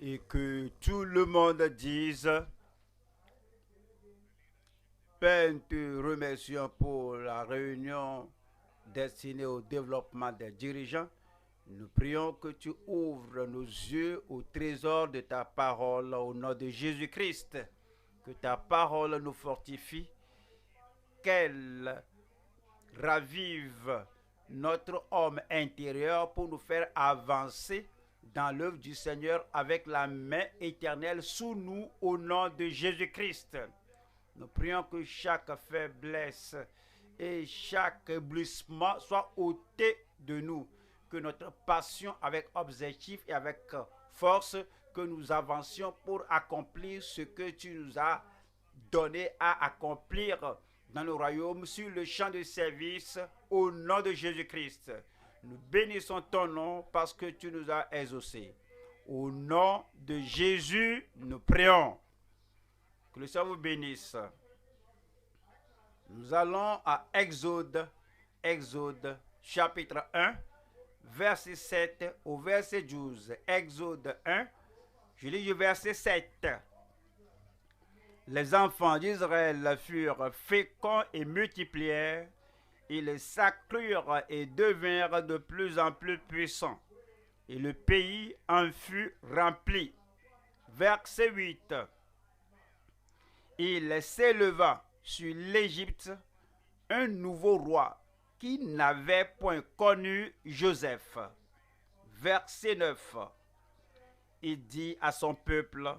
et que tout le monde dise: Père, nous te remercions pour la réunion destinée au développement des dirigeants. Nous prions que tu ouvres nos yeux au trésor de ta parole au nom de Jésus-Christ. Que ta parole nous fortifie, qu'elle ravive notre homme intérieur pour nous faire avancer dans l'œuvre du Seigneur avec la main éternelle sous nous au nom de Jésus-Christ. Nous prions que chaque faiblesse et chaque éblouissement soit ôté de nous, que notre passion avec objectif et avec force, que nous avancions pour accomplir ce que tu nous as donné à accomplir dans le royaume sur le champ de service au nom de Jésus-Christ. Nous bénissons ton nom parce que tu nous as exaucés. Au nom de Jésus, nous prions. Que le Seigneur vous bénisse. Nous allons à Exode chapitre 1, verset 7 au verset 12. Exode 1, je lis le verset 7. Les enfants d'Israël furent féconds et multiplièrent, ils s'accrurent et devinrent de plus en plus puissants, et le pays en fut rempli. Verset 8. Il s'éleva sur l'Égypte un nouveau roi qui n'avait point connu Joseph. Verset 9. Il dit à son peuple,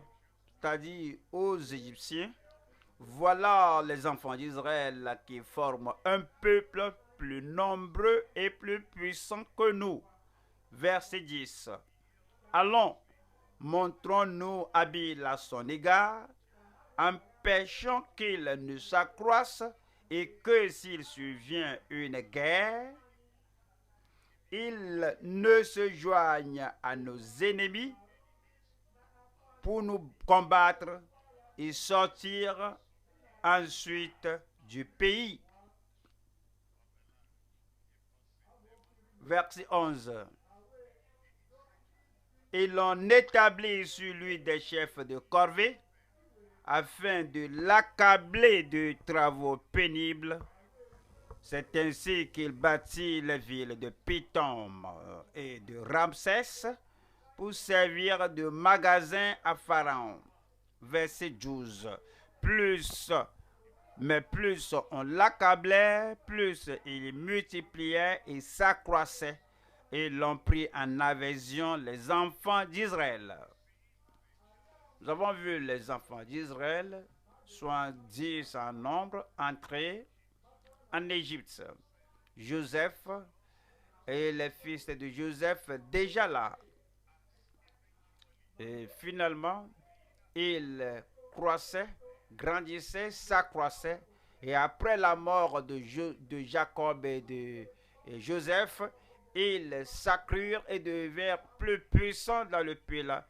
c'est-à-dire aux Égyptiens: voilà les enfants d'Israël qui forment un peuple plus nombreux et plus puissant que nous. Verset 10. Allons, montrons-nous habiles à son égard, empêchons qu'il ne s'accroisse et que s'il survient une guerre, il ne se joigne à nos ennemis pour nous combattre et sortir ensuite du pays. Verset 11. Et l'on établit sur lui des chefs de corvée afin de l'accabler de travaux pénibles. C'est ainsi qu'il bâtit les villes de Pithom et de Ramsès pour servir de magasin à Pharaon. Verset 12. Plus on l'accablait, plus il multipliait et s'accroissait, et l'on prit en adhésion les enfants d'Israël. Nous avons vu les enfants d'Israël, soit 10 en nombre, entrer en Égypte. Joseph et les fils de Joseph déjà là. Et finalement, ils croissaient, grandissaient, s'accroissaient. Et après la mort de Jacob et de Joseph, ils s'accrurent et devinrent plus puissants dans le pays là,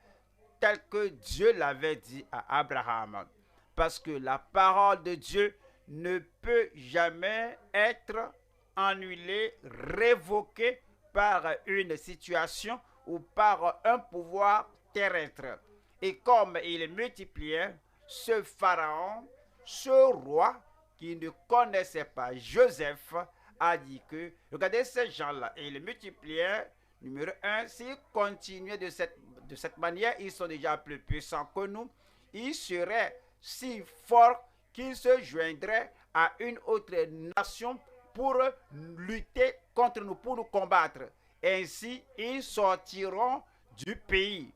tel que Dieu l'avait dit à Abraham. Parce que la parole de Dieu ne peut jamais être annulée, révoquée par une situation ou par un pouvoir terrestre. Et comme il multipliait, ce pharaon, ce roi qui ne connaissait pas Joseph, a dit que, regardez ces gens-là, et ils multipliaient, numéro un, s'ils continuaient de cette manière, ils sont déjà plus puissants que nous, ils seraient si forts qu'ils se joindraient à une autre nation pour lutter contre nous, pour nous combattre. Ainsi, ils sortiront du pays.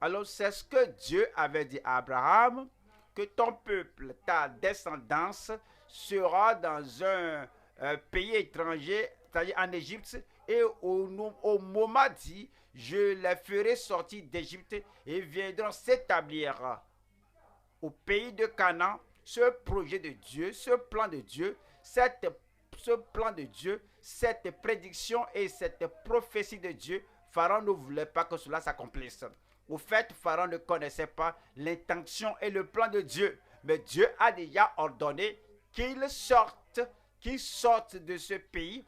Alors, c'est ce que Dieu avait dit à Abraham, que ton peuple, ta descendance, sera dans un pays étranger, c'est-à-dire en Égypte, et au moment dit, je les ferai sortir d'Égypte et viendront s'établir au pays de Canaan. Ce projet de Dieu, ce plan de Dieu, ce plan de Dieu, cette prédiction et cette prophétie de Dieu, Pharaon ne voulait pas que cela s'accomplisse. Au fait, Pharaon ne connaissait pas l'intention et le plan de Dieu. Mais Dieu a déjà ordonné qu'ils sortent de ce pays.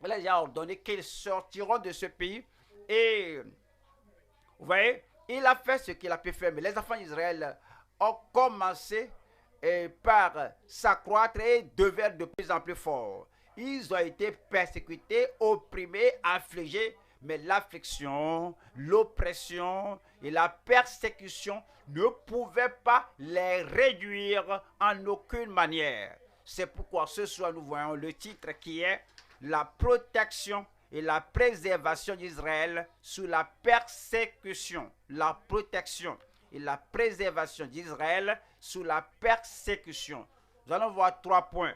Il a déjà ordonné qu'ils sortiront de ce pays. Et vous voyez, Il a fait ce qu'il a pu faire, mais les enfants d'Israël ont commencé par s'accroître et devenir de plus en plus forts. Ils ont été persécutés, opprimés, affligés, mais l'affliction, l'oppression et la persécution ne pouvaient pas les réduire en aucune manière. C'est pourquoi ce soir nous voyons le titre qui est la protection et la préservation d'Israël sous la persécution. La protection et la préservation d'Israël sous la persécution. Nous allons voir 3 points.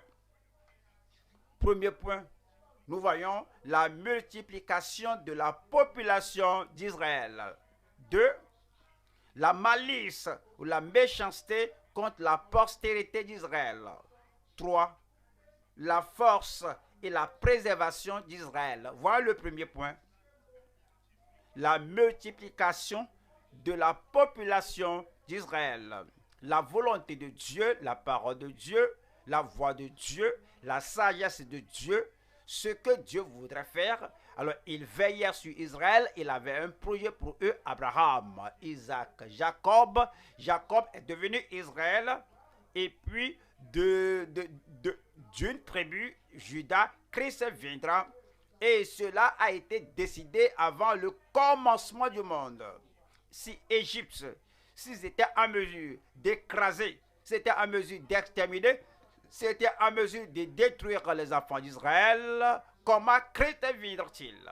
Premier point, nous voyons la multiplication de la population d'Israël. 2. La malice ou la méchanceté contre la postérité d'Israël. 3. La force et la préservation d'Israël. Voilà le premier point. La multiplication de la population d'Israël. La volonté de Dieu, la parole de Dieu, la voix de Dieu, la sagesse de Dieu, ce que Dieu voudrait faire. Alors, il veillait sur Israël. Il avait un projet pour eux, Abraham, Isaac, Jacob. Jacob est devenu Israël. Et puis, d'une tribu, Judas, Christ viendra. Et cela a été décidé avant le commencement du monde. Si Égypte, s'ils étaient en mesure d'écraser, c'était en mesure d'exterminer, c'était en mesure de détruire les enfants d'Israël, comment Christ viendra-t-il?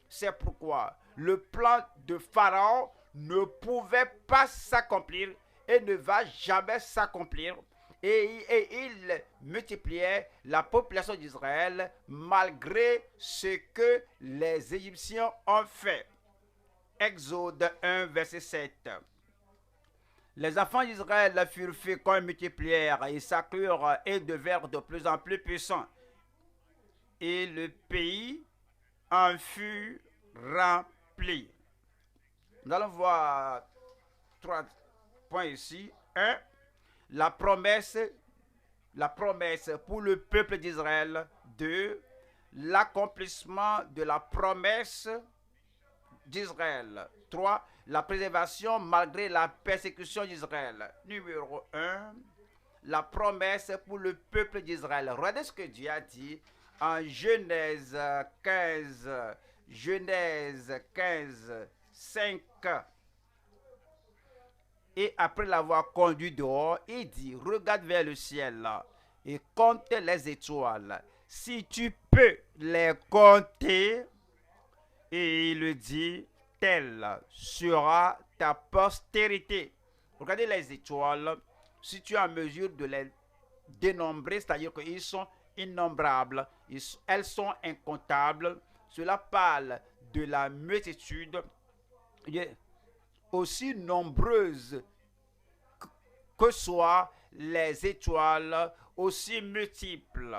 C'est pourquoi le plan de Pharaon ne pouvait pas s'accomplir et ne va jamais s'accomplir. Et il multipliait la population d'Israël malgré ce que les Égyptiens ont fait. Exode 1, verset 7. Les enfants d'Israël furent féconds et multiplièrent, et s'accrurent et devinrent de plus en plus puissants. Et le pays en fut rempli. Nous allons voir 3 points ici. 1. La promesse pour le peuple d'Israël. 2. L'accomplissement de la promesse d'Israël. 3. La préservation malgré la persécution d'Israël. Numéro 1. La promesse pour le peuple d'Israël. Regardez ce que Dieu a dit en Genèse 15. Genèse 15, 5. Et après l'avoir conduit dehors, il dit, regarde vers le ciel et compte les étoiles. Si tu peux les compter, et il le dit, telle sera ta postérité. Regardez les étoiles. Si tu es en mesure de les dénombrer, c'est-à-dire qu'ils sont innombrables, elles sont incomptables. Cela parle de la multitude aussi nombreuses que soient les étoiles, aussi multiples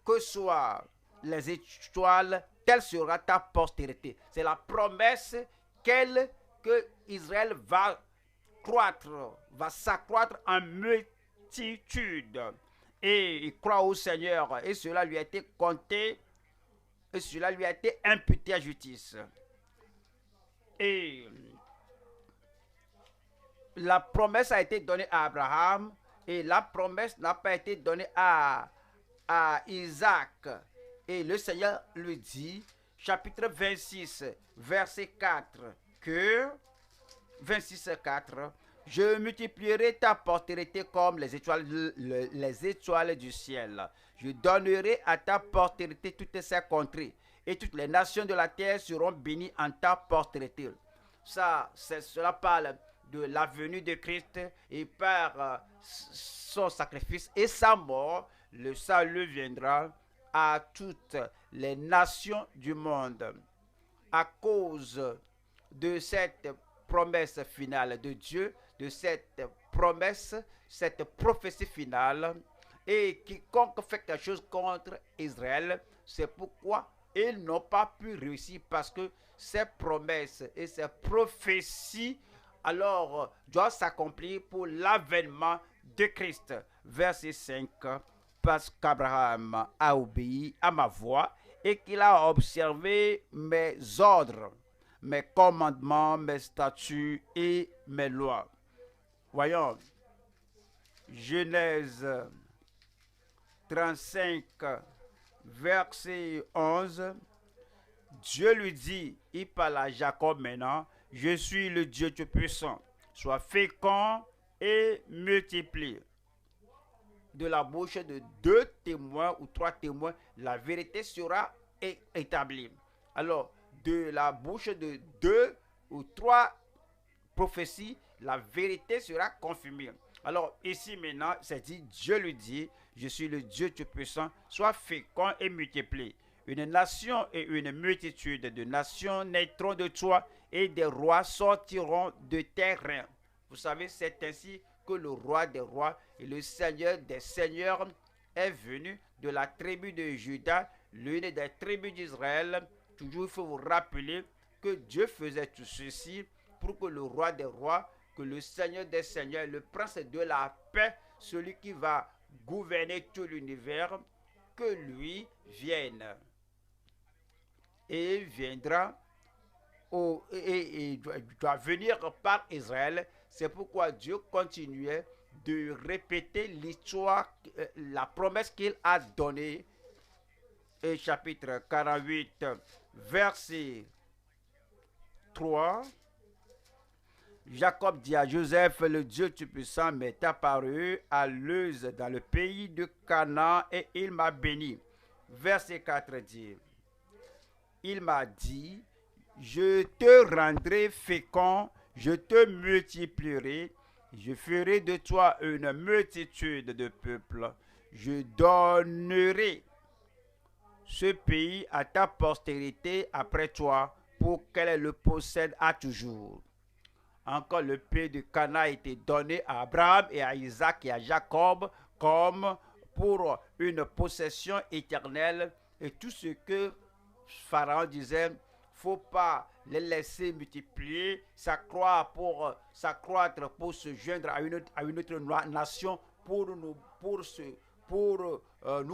que soient les étoiles, telle sera ta postérité. C'est la promesse que Israël va croître, va s'accroître en multitude. Et il croit au Seigneur, et cela lui a été compté, et cela lui a été imputé à justice. Et la promesse a été donnée à Abraham, et la promesse n'a pas été donnée à Isaac. Et le Seigneur lui dit, chapitre 26, verset 4, que, 26, 4, je multiplierai ta postérité comme les étoiles du ciel. Je donnerai à ta postérité toutes ces contrées, et toutes les nations de la terre seront bénies en ta postérité. Cela parle de la venue de Christ, et par son sacrifice et sa mort, le salut viendra à toutes les nations du monde. À cause de cette promesse finale de Dieu, de cette promesse, cette prophétie finale, et quiconque fait quelque chose contre Israël, c'est pourquoi ils n'ont pas pu réussir, parce que ces promesses et ces prophéties alors doivent s'accomplir pour l'avènement de Christ. Verset 5, parce qu'Abraham a obéi à ma voix et qu'il a observé mes ordres, mes commandements, mes statuts et mes lois. Voyons, Genèse 35, verset 11. Dieu lui dit, il parle à Jacob maintenant, je suis le Dieu Tout-Puissant, sois fécond et multiplie. De la bouche de 2 témoins ou 3 témoins, la vérité sera établie. Alors, de la bouche de 2 ou 3 prophéties, la vérité sera confirmée. Alors, ici maintenant, c'est dit, Dieu lui dit, je suis le Dieu Tout-Puissant, sois fécond et multiplie. Une nation et une multitude de nations naîtront de toi et des rois sortiront de tes reins. Vous savez, c'est ainsi que le roi des rois et le seigneur des seigneurs est venu de la tribu de Juda, l'une des tribus d'Israël. Toujours, il faut vous rappeler que Dieu faisait tout ceci pour que le roi des rois, que le seigneur des seigneurs, le prince de la paix, celui qui va gouverner tout l'univers, que lui vienne. Et viendra et doit venir par Israël. C'est pourquoi Dieu continuait de répéter l'histoire, la promesse qu'il a donnée. Et chapitre 48, verset 3. Jacob dit à Joseph, le Dieu Tout-Puissant m'est apparu à Luz dans le pays de Canaan et il m'a béni. Verset 4 dit, il m'a dit, je te rendrai fécond, je te multiplierai, je ferai de toi une multitude de peuples, je donnerai ce pays à ta postérité après toi pour qu'elle le possède à toujours. Encore le pays de Canaan a été donné à Abraham et à Isaac et à Jacob comme pour une possession éternelle. Et tout ce que Pharaon disait, il ne faut pas les laisser multiplier, s'accroître pour se joindre à une autre nation pour nous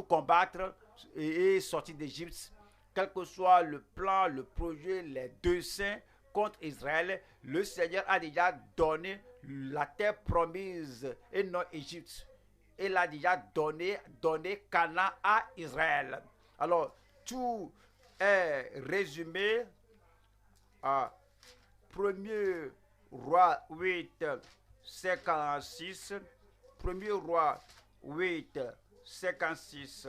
combattre et sortir d'Égypte. Quel que soit le plan, le projet, les desseins contre Israël, le Seigneur a déjà donné la terre promise et non Égypte. Il a déjà donné Canaan à Israël. Alors, tout est résumé à 1er roi 8, 56. 1er roi 8, 56.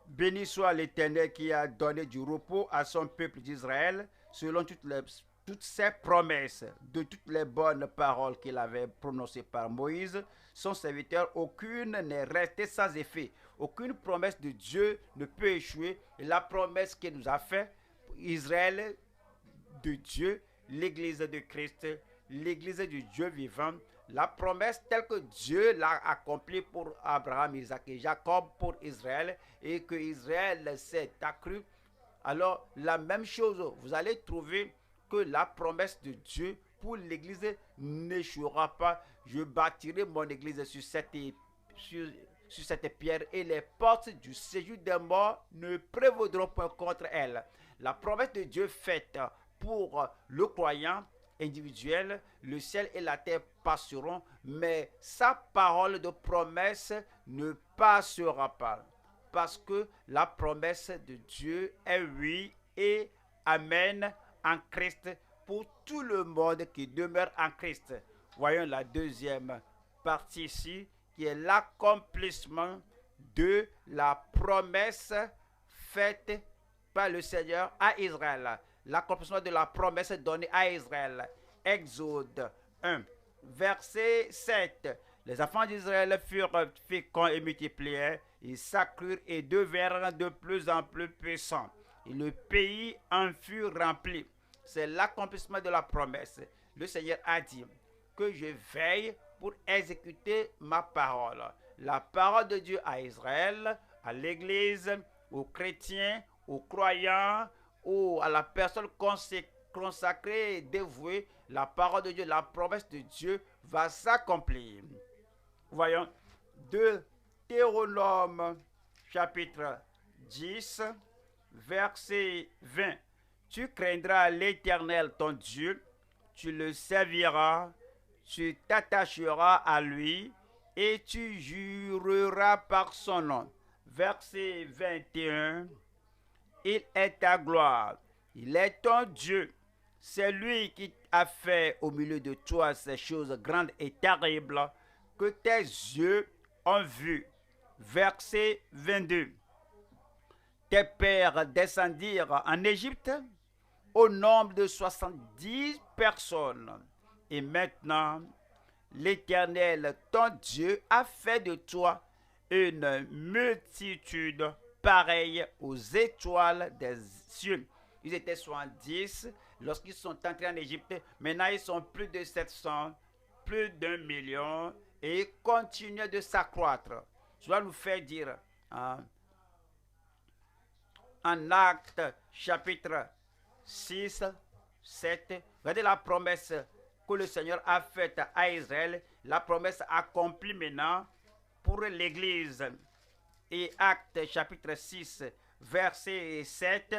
Béni soit l'Éternel qui a donné du repos à son peuple d'Israël selon toutes ses promesses, de toutes les bonnes paroles qu'il avait prononcées par Moïse, son serviteur. Aucune n'est restée sans effet. Aucune promesse de Dieu ne peut échouer. Et la promesse qu'il nous a faite, Israël de Dieu, l'Église de Christ, l'Église du Dieu vivant, la promesse telle que Dieu l'a accomplie pour Abraham, Isaac et Jacob, pour Israël, et que Israël s'est accru. Alors, la même chose, vous allez trouver que la promesse de Dieu pour l'Église n'échouera pas. Je bâtirai mon Église sur cette pierre et les portes du séjour des morts ne prévaudront point contre elle. La promesse de Dieu faite pour le croyant individuel, le ciel et la terre passeront, mais sa parole de promesse ne passera pas. Parce que la promesse de Dieu est oui et amen en Christ pour tout le monde qui demeure en Christ. Voyons la deuxième partie ici, qui est l'accomplissement de la promesse faite par le Seigneur à Israël. L'accomplissement de la promesse donnée à Israël. Exode 1, verset 7. Les enfants d'Israël furent féconds et multiplièrent, ils s'accrurent et devinrent de plus en plus puissants. Et le pays en fut rempli. C'est l'accomplissement de la promesse. Le Seigneur a dit que je veille pour exécuter ma parole. La parole de Dieu à Israël, à l'Église, aux chrétiens, aux croyants, ou à la personne consacrée et dévouée, la parole de Dieu, la promesse de Dieu va s'accomplir. Voyons, Deutéronome chapitre 10, verset 20. Tu craindras l'Éternel ton Dieu, tu le serviras, tu t'attacheras à lui et tu jureras par son nom. Verset 21. Il est ta gloire, il est ton Dieu. C'est lui qui a fait au milieu de toi ces choses grandes et terribles que tes yeux ont vues. Verset 22. Tes pères descendirent en Égypte au nombre de 70 personnes. Et maintenant, l'Éternel, ton Dieu, a fait de toi une multitude pareille aux étoiles des cieux. Ils étaient 70 lorsqu'ils sont entrés en Égypte. Maintenant, ils sont plus de 700, plus d'1 million et ils continuent de s'accroître. Cela nous fait dire en Actes chapitre 6, 7, regardez la promesse que le Seigneur a faite à Israël, la promesse accomplie maintenant pour l'Église. Et Actes chapitre 6, verset 7,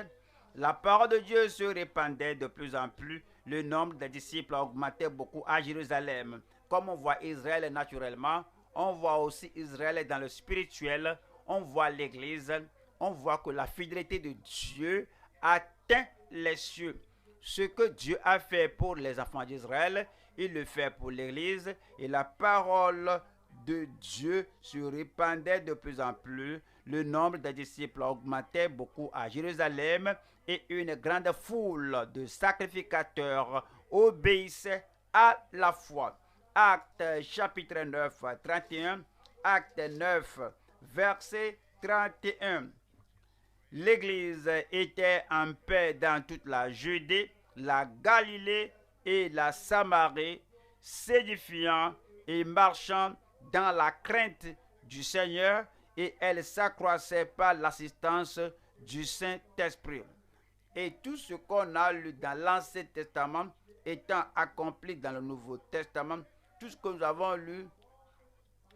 la parole de Dieu se répandait de plus en plus, le nombre des disciples augmentait beaucoup à Jérusalem. Comme on voit Israël naturellement, on voit aussi Israël dans le spirituel, on voit l'Église, on voit que la fidélité de Dieu atteint les cieux. Ce que Dieu a fait pour les enfants d'Israël, il le fait pour l'Église et la parole de Dieu se répandait de plus en plus. Le nombre des disciples augmentait beaucoup à Jérusalem et une grande foule de sacrificateurs obéissait à la foi. Actes chapitre 9, 31, Actes 9, verset 31. L'Église était en paix dans toute la Judée, la Galilée et la Samarie, s'édifiant et marchant dans la crainte du Seigneur, et elle s'accroissait par l'assistance du Saint-Esprit. Et tout ce qu'on a lu dans l'Ancien Testament étant accompli dans le Nouveau Testament, tout ce que nous avons lu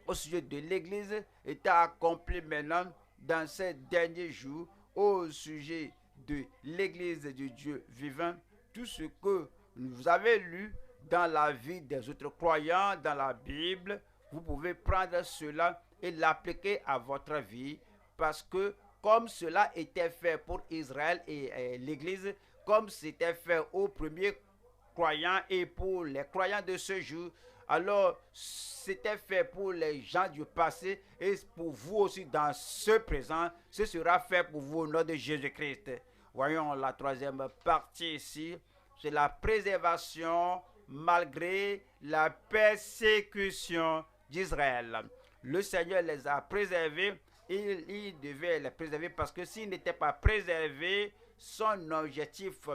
au sujet de l'Église est accompli maintenant dans ces derniers jours au sujet de l'Église de Dieu vivant. Tout ce que vous avez lu dans la vie des autres croyants, dans la Bible, vous pouvez prendre cela et l'appliquer à votre vie, parce que comme cela était fait pour Israël et l'Église, comme c'était fait aux premiers croyants et pour les croyants de ce jour, alors c'était fait pour les gens du passé et pour vous aussi dans ce présent, ce sera fait pour vous au nom de Jésus-Christ. Voyons la troisième partie ici, c'est la préservation malgré la persécution d'Israël. Le Seigneur les a préservés, il devait les préserver parce que s'ils n'étaient pas préservés, son objectif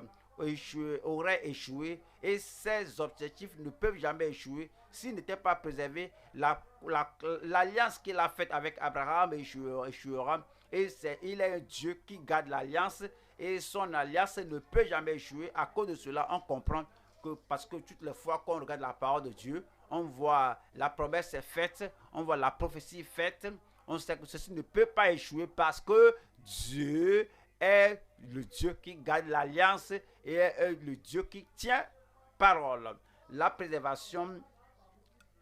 aurait échoué et ses objectifs ne peuvent jamais échouer. S'il n'était pas préservé, l'alliance qu'il a faite avec Abraham échouera. Et il est un Dieu qui garde l'alliance et son alliance ne peut jamais échouer. À cause de cela, on comprend que parce que toutes les fois qu'on regarde la parole de Dieu, on voit la promesse faite, on voit la prophétie faite, on sait que ceci ne peut pas échouer parce que Dieu est le Dieu qui garde l'alliance et est le Dieu qui tient parole. La préservation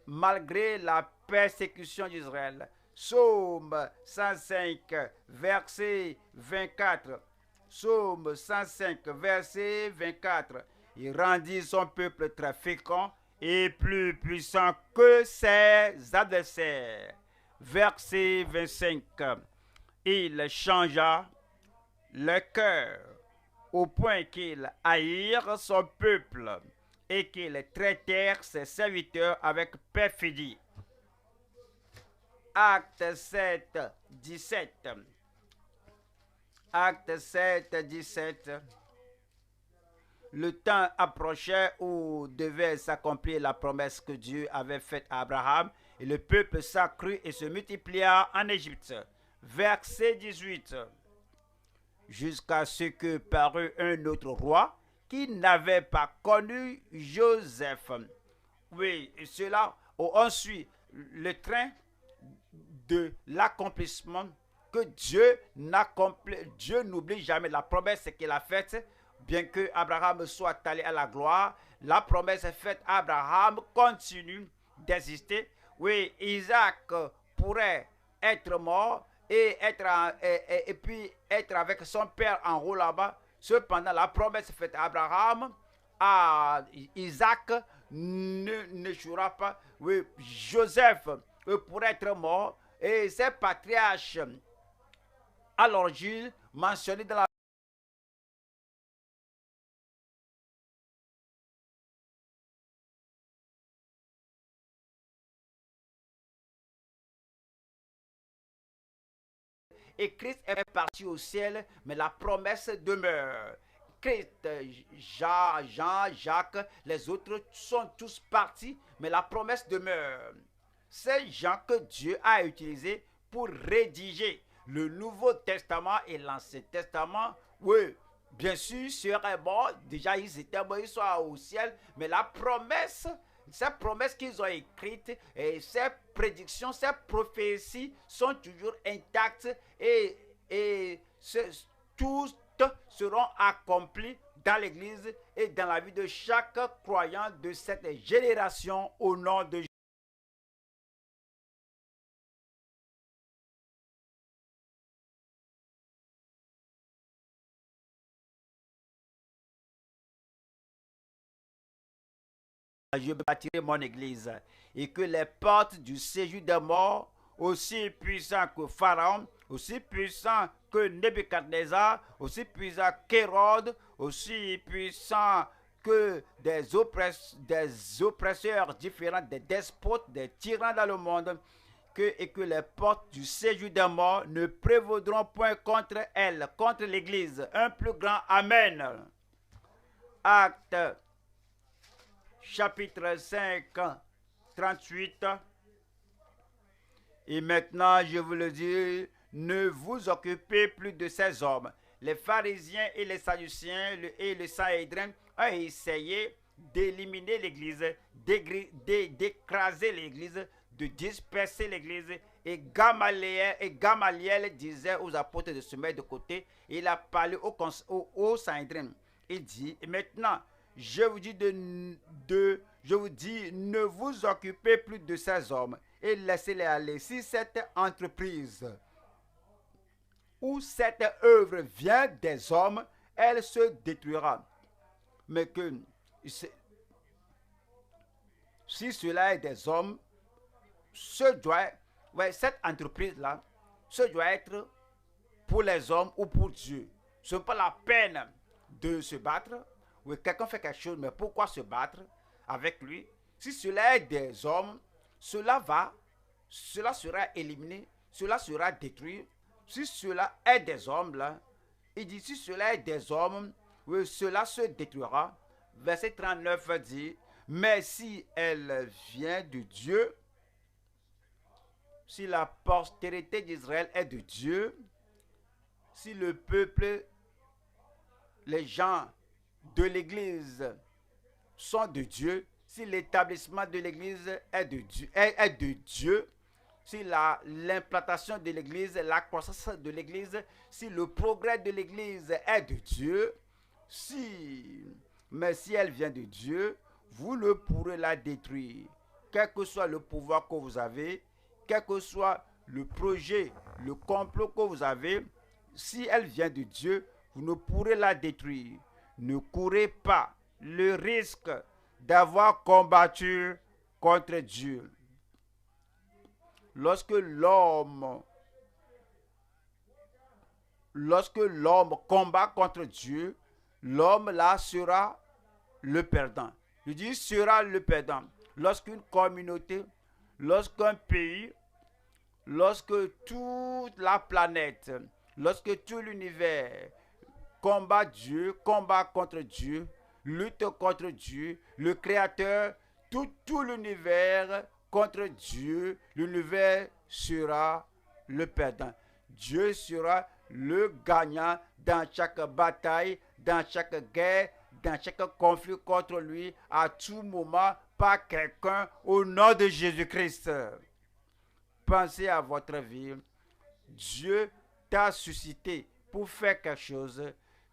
malgré la persécution d'Israël. Psaume 105, verset 24. Psaume 105, verset 24. Il rendit son peuple très fécond et plus puissant que ses adversaires. Verset 25. Il changea le cœur au point qu'il haïrent son peuple et qu'ils traitèrent ses serviteurs avec perfidie. Acte 7, 17. Acte 7, 17. Le temps approchait où devait s'accomplir la promesse que Dieu avait faite à Abraham, et le peuple s'accrut et se multiplia en Égypte. Verset 18. Jusqu'à ce que parut un autre roi qui n'avait pas connu Joseph. Oui, et cela, on suit le train de l'accomplissement que Dieu n'oublie jamais la promesse qu'il a faite, bien que Abraham soit allé à la gloire. La promesse faite à Abraham continue d'exister. Oui, Isaac pourrait être mort et puis être avec son père en haut là-bas. Cependant, la promesse faite à Abraham, à Isaac, ne jouera pas. Oui, Joseph pourrait être mort et ces patriarches à l'origine mentionnés dans la et Christ est parti au ciel, mais la promesse demeure. Christ, Jean, Jacques, les autres sont tous partis, mais la promesse demeure. C'est Jean que Dieu a utilisé pour rédiger le Nouveau Testament et l'Ancien Testament. Oui, bien sûr, serait bon. Déjà, ils étaient bons, ils sont au ciel, mais la promesse, ces promesses qu'ils ont écrites et ces prédictions, ces prophéties sont toujours intactes et toutes seront accomplies dans l'Église et dans la vie de chaque croyant de cette génération au nom de Jésus. Je bâtirai mon église et que les portes du séjour des morts, aussi puissants que Pharaon, aussi puissants que Nebuchadnezzar, aussi puissants qu'Hérode, aussi puissants que des oppresseurs différents, des despotes, des tyrans dans le monde, et que les portes du séjour des morts ne prévaudront point contre elle, contre l'église. Un plus grand Amen. Acte chapitre 5, 38. Et maintenant, je vous le dis, ne vous occupez plus de ces hommes. Les pharisiens et les sadduciens et le Sanhédrin ont essayé d'éliminer l'Église, d'écraser l'Église, de disperser l'Église. Et Gamaliel disait aux apôtres de se mettre de côté. Il a parlé au Sanhédrin. Il dit, maintenant, je vous dis, ne vous occupez plus de ces hommes et laissez-les aller. Si cette entreprise ou cette œuvre vient des hommes, elle se détruira. Mais que si cela est des hommes, cette entreprise-là, ce doit être pour les hommes ou pour Dieu. Ce n'est pas la peine de se battre. Oui, quelqu'un fait quelque chose, mais pourquoi se battre avec lui? Si cela est des hommes, cela sera éliminé, cela sera détruit. Si cela est des hommes, là, il dit, si cela est des hommes, oui, cela se détruira. Verset 39 dit, mais si elle vient de Dieu, si la postérité d'Israël est de Dieu, si le peuple, les gens de l'Église sont de Dieu, si l'établissement de l'Église est de Dieu, si l'implantation de l'Église, la croissance de l'Église, si le progrès de l'Église est de Dieu, mais si elle vient de Dieu, vous ne pourrez la détruire. Quel que soit le pouvoir que vous avez, quel que soit le projet, le complot que vous avez, si elle vient de Dieu, vous ne pourrez la détruire. Ne courez pas le risque d'avoir combattu contre Dieu. Lorsque l'homme combat contre Dieu, l'homme là sera le perdant. Je dis sera le perdant. Lorsqu'une communauté, lorsqu'un pays, lorsque toute la planète, lorsque tout l'univers combat Dieu, combat contre Dieu, lutte contre Dieu, le Créateur, tout l'univers contre Dieu, l'univers sera le perdant. Dieu sera le gagnant dans chaque bataille, dans chaque guerre, dans chaque conflit contre lui, à tout moment, par quelqu'un, au nom de Jésus-Christ. Pensez à votre vie. Dieu t'a suscité pour faire quelque chose.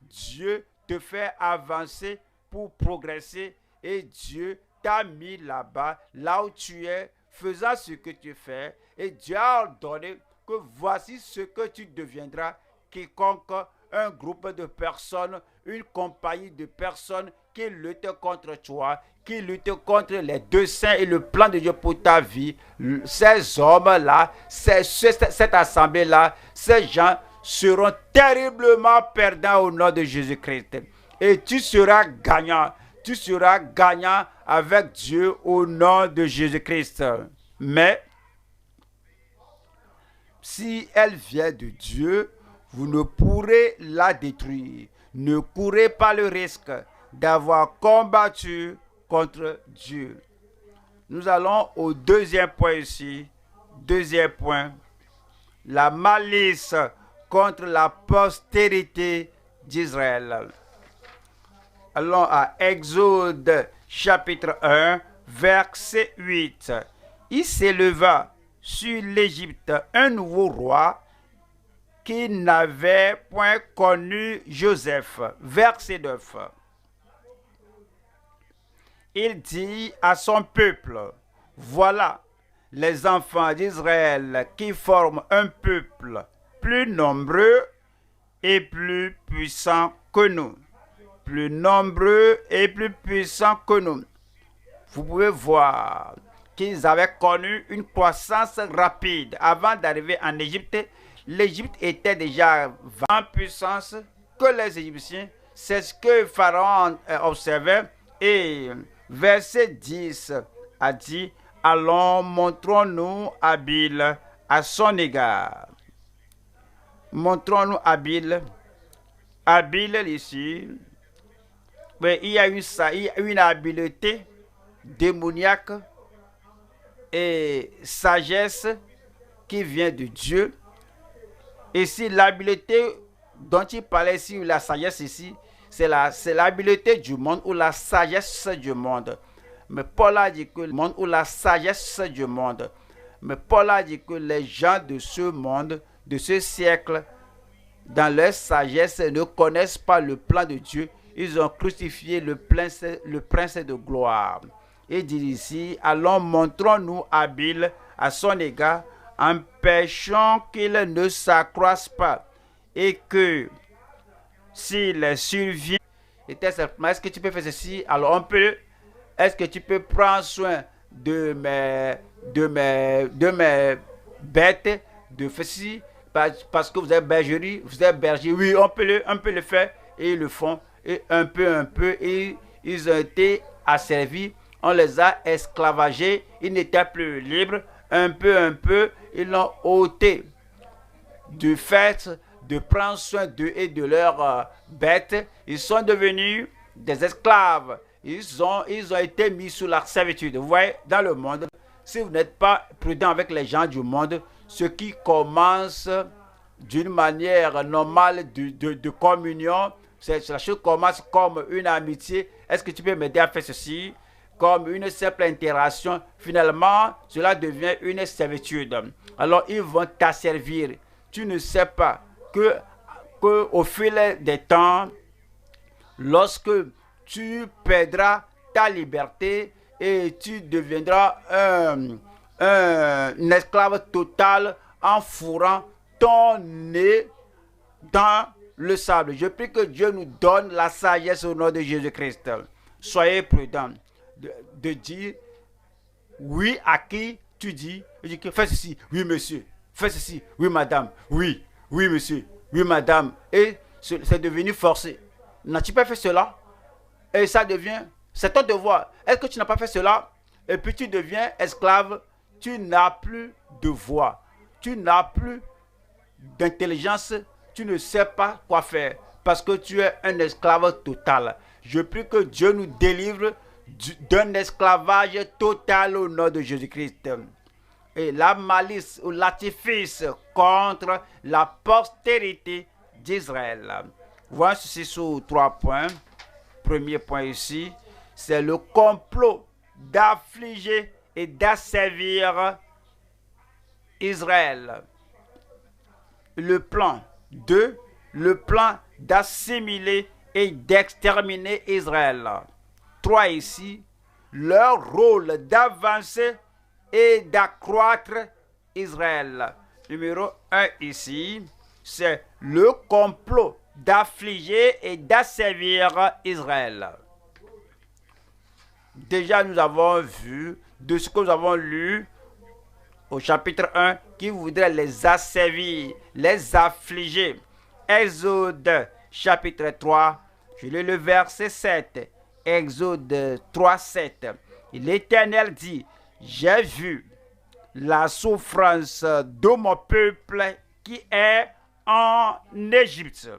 Dieu te fait avancer pour progresser et Dieu t'a mis là-bas, là où tu es, faisant ce que tu fais. Et Dieu a ordonné que voici ce que tu deviendras. Quiconque, un groupe de personnes, une compagnie de personnes qui luttent contre toi, qui luttent contre les desseins et le plan de Dieu pour ta vie, ces hommes-là, cette assemblée-là, ces gens seront terriblement perdants au nom de Jésus-Christ. Et tu seras gagnant. Tu seras gagnant avec Dieu au nom de Jésus-Christ. Mais si elle vient de Dieu, vous ne pourrez la détruire. Ne courez pas le risque d'avoir combattu contre Dieu. Nous allons au deuxième point ici. Deuxième point. La malice contre la postérité d'Israël. Allons à Exode chapitre 1, verset 8. Il s'éleva sur l'Égypte un nouveau roi qui n'avait point connu Joseph. Verset 9. Il dit à son peuple, voilà les enfants d'Israël qui forment un peuple plus nombreux et plus puissant que nous. Plus nombreux et plus puissant que nous. Vous pouvez voir qu'ils avaient connu une croissance rapide. Avant d'arriver en Égypte, l'Égypte était déjà en puissance que les Égyptiens. C'est ce que Pharaon observait. Et verset 10 a dit, allons, montrons-nous habiles à son égard. Montrons-nous habiles. Habile ici. Mais il y a une habileté démoniaque et sagesse qui vient de Dieu. Et si l'habileté dont il parlait ici, ou la sagesse ici, c'est l'habileté du monde ou la sagesse du monde. Mais Paul a dit que le monde ou la sagesse du monde. Mais Paul a dit que les gens de ce monde, de ce siècle, dans leur sagesse, ne connaissent pas le plan de Dieu. Ils ont crucifié le prince de gloire. Il dit ici, allons, montrons-nous habiles à son égard, empêchons qu'il ne s'accroisse pas. Et que s'il survient, est-ce que tu peux faire ceci? Alors est-ce que tu peux prendre soin de mes bêtes, de ceci, parce que vous êtes bergerie, vous êtes berger? Oui, on peut le faire, et ils le font. Et un peu, et ils ont été asservis, on les a esclavagés, ils n'étaient plus libres, un peu, ils l'ont ôté du fait de prendre soin d'eux et de leurs bêtes. Ils sont devenus des esclaves, ils ont été mis sous la servitude. Vous voyez, dans le monde, si vous n'êtes pas prudent avec les gens du monde, ce qui commence d'une manière normale de communion, la chose commence comme une amitié. Est-ce que tu peux m'aider à faire ceci? Comme une simple interaction. Finalement, cela devient une servitude. Alors, ils vont t'asservir. Tu ne sais pas que au fil des temps, lorsque tu perdras ta liberté et tu deviendras un esclave total en fourrant ton nez dans le sable. Je prie que Dieu nous donne la sagesse au nom de Jésus-Christ. Soyez prudents de dire oui à qui tu dis. Fais ceci, oui monsieur. Fais ceci, oui madame. Oui monsieur, oui madame. Et c'est devenu forcé. N'as-tu pas fait cela? Et ça devient, c'est ton devoir. Est-ce que tu n'as pas fait cela? Et puis tu deviens esclave. Tu n'as plus de voix. Tu n'as plus d'intelligence. Tu ne sais pas quoi faire parce que tu es un esclave total. Je prie que Dieu nous délivre d'un esclavage total au nom de Jésus-Christ. Et la malice ou l'artifice contre la postérité d'Israël. Voici ceci sous 3 points. Premier point ici, c'est le complot d'affliger et d'asservir Israël. Le plan 2. Le plan d'assimiler et d'exterminer Israël. 3. Ici, leur rôle d'avancer et d'accroître Israël. Numéro 1 ici, c'est le complot d'affliger et d'asservir Israël. Déjà, nous avons vu de ce que nous avons lu au chapitre 1 qui voudrait les asservir, les affliger. Exode chapitre 3, je lis le verset 7. Exode 3, 7. L'Éternel dit, j'ai vu la souffrance de mon peuple qui est en Égypte.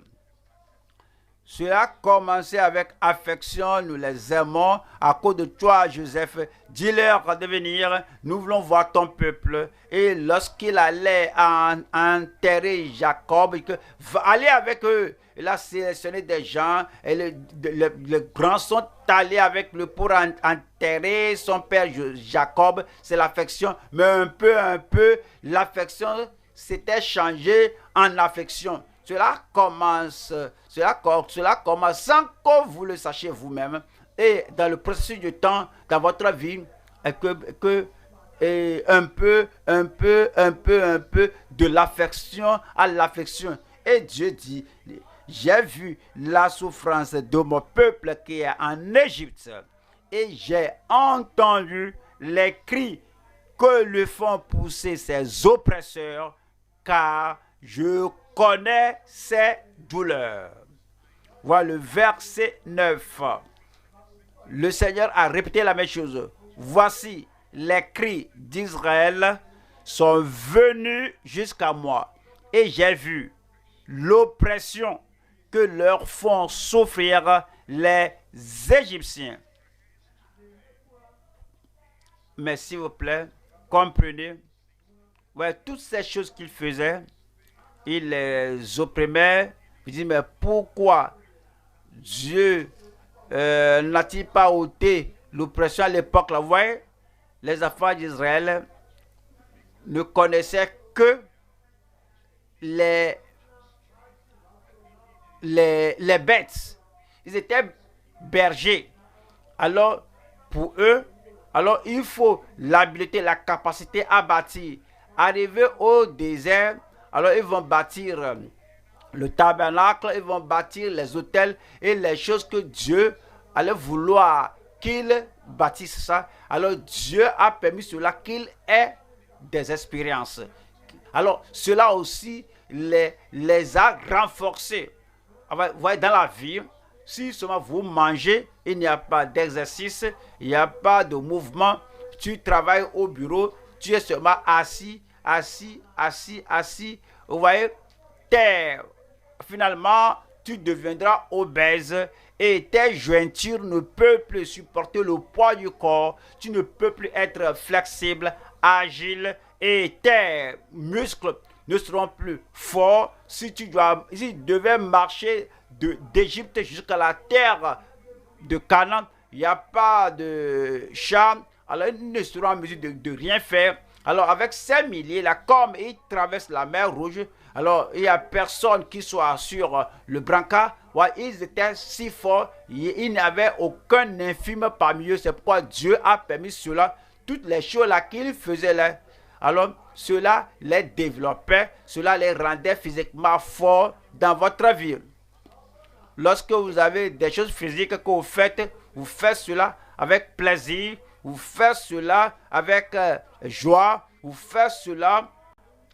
Cela a commencé avec affection, nous les aimons. À cause de toi, Joseph, dis-leur de venir, nous voulons voir ton peuple. Et lorsqu'il allait enterrer Jacob, aller avec eux. Il a sélectionné des gens et les grands sont allés avec lui pour enterrer son père Jacob. C'est l'affection, mais un peu, l'affection s'était changée en affection. Cela commence sans que vous le sachiez vous-même. Et dans le processus du temps, dans votre vie, un peu de l'affection à l'affection. Et Dieu dit, j'ai vu la souffrance de mon peuple qui est en Égypte. Et j'ai entendu les cris que le font pousser ses oppresseurs, car je connais ses douleurs. Voilà le verset 9. Le Seigneur a répété la même chose. Voici, les cris d'Israël sont venus jusqu'à moi, et j'ai vu l'oppression que leur font souffrir les Égyptiens. Mais s'il vous plaît, comprenez, ouais, toutes ces choses qu'ils faisaient, ils les opprimaient. Vous dites, mais pourquoi Dieu n'a-t-il pas ôté l'oppression à l'époque là? Vous voyez, les enfants d'Israël ne connaissaient que les bêtes. Ils étaient bergers. Alors, pour eux, alors il faut l'habileté, la capacité à bâtir. Arriver au désert, alors ils vont bâtir le tabernacle, ils vont bâtir les autels et les choses que Dieu allait vouloir qu'ils bâtissent ça. Alors Dieu a permis cela, qu'ils aient des expériences. Alors cela aussi les a renforcés. Vous voyez, dans la vie, si seulement vous mangez, il n'y a pas d'exercice, il n'y a pas de mouvement, tu travailles au bureau, tu es seulement assis. Vous voyez, finalement, tu deviendras obèse et tes jointures ne peuvent plus supporter le poids du corps. Tu ne peux plus être flexible, agile et tes muscles ne seront plus forts. Si tu devais marcher d'Égypte jusqu'à la terre de Canaan, il n'y a pas de char, alors ils ne seront en mesure de rien faire. Alors avec ces milliers là, comme ils traversent la mer Rouge, alors il n'y a personne qui soit sur le brancard. Ouais, ils étaient si forts, il n'y avait aucun infime parmi eux. C'est pourquoi Dieu a permis cela. Toutes les choses là qu'ils faisaient là, alors cela les développait, cela les rendait physiquement forts dans votre vie. Lorsque vous avez des choses physiques que vous faites cela avec plaisir, vous faites cela avec joie, vous faites cela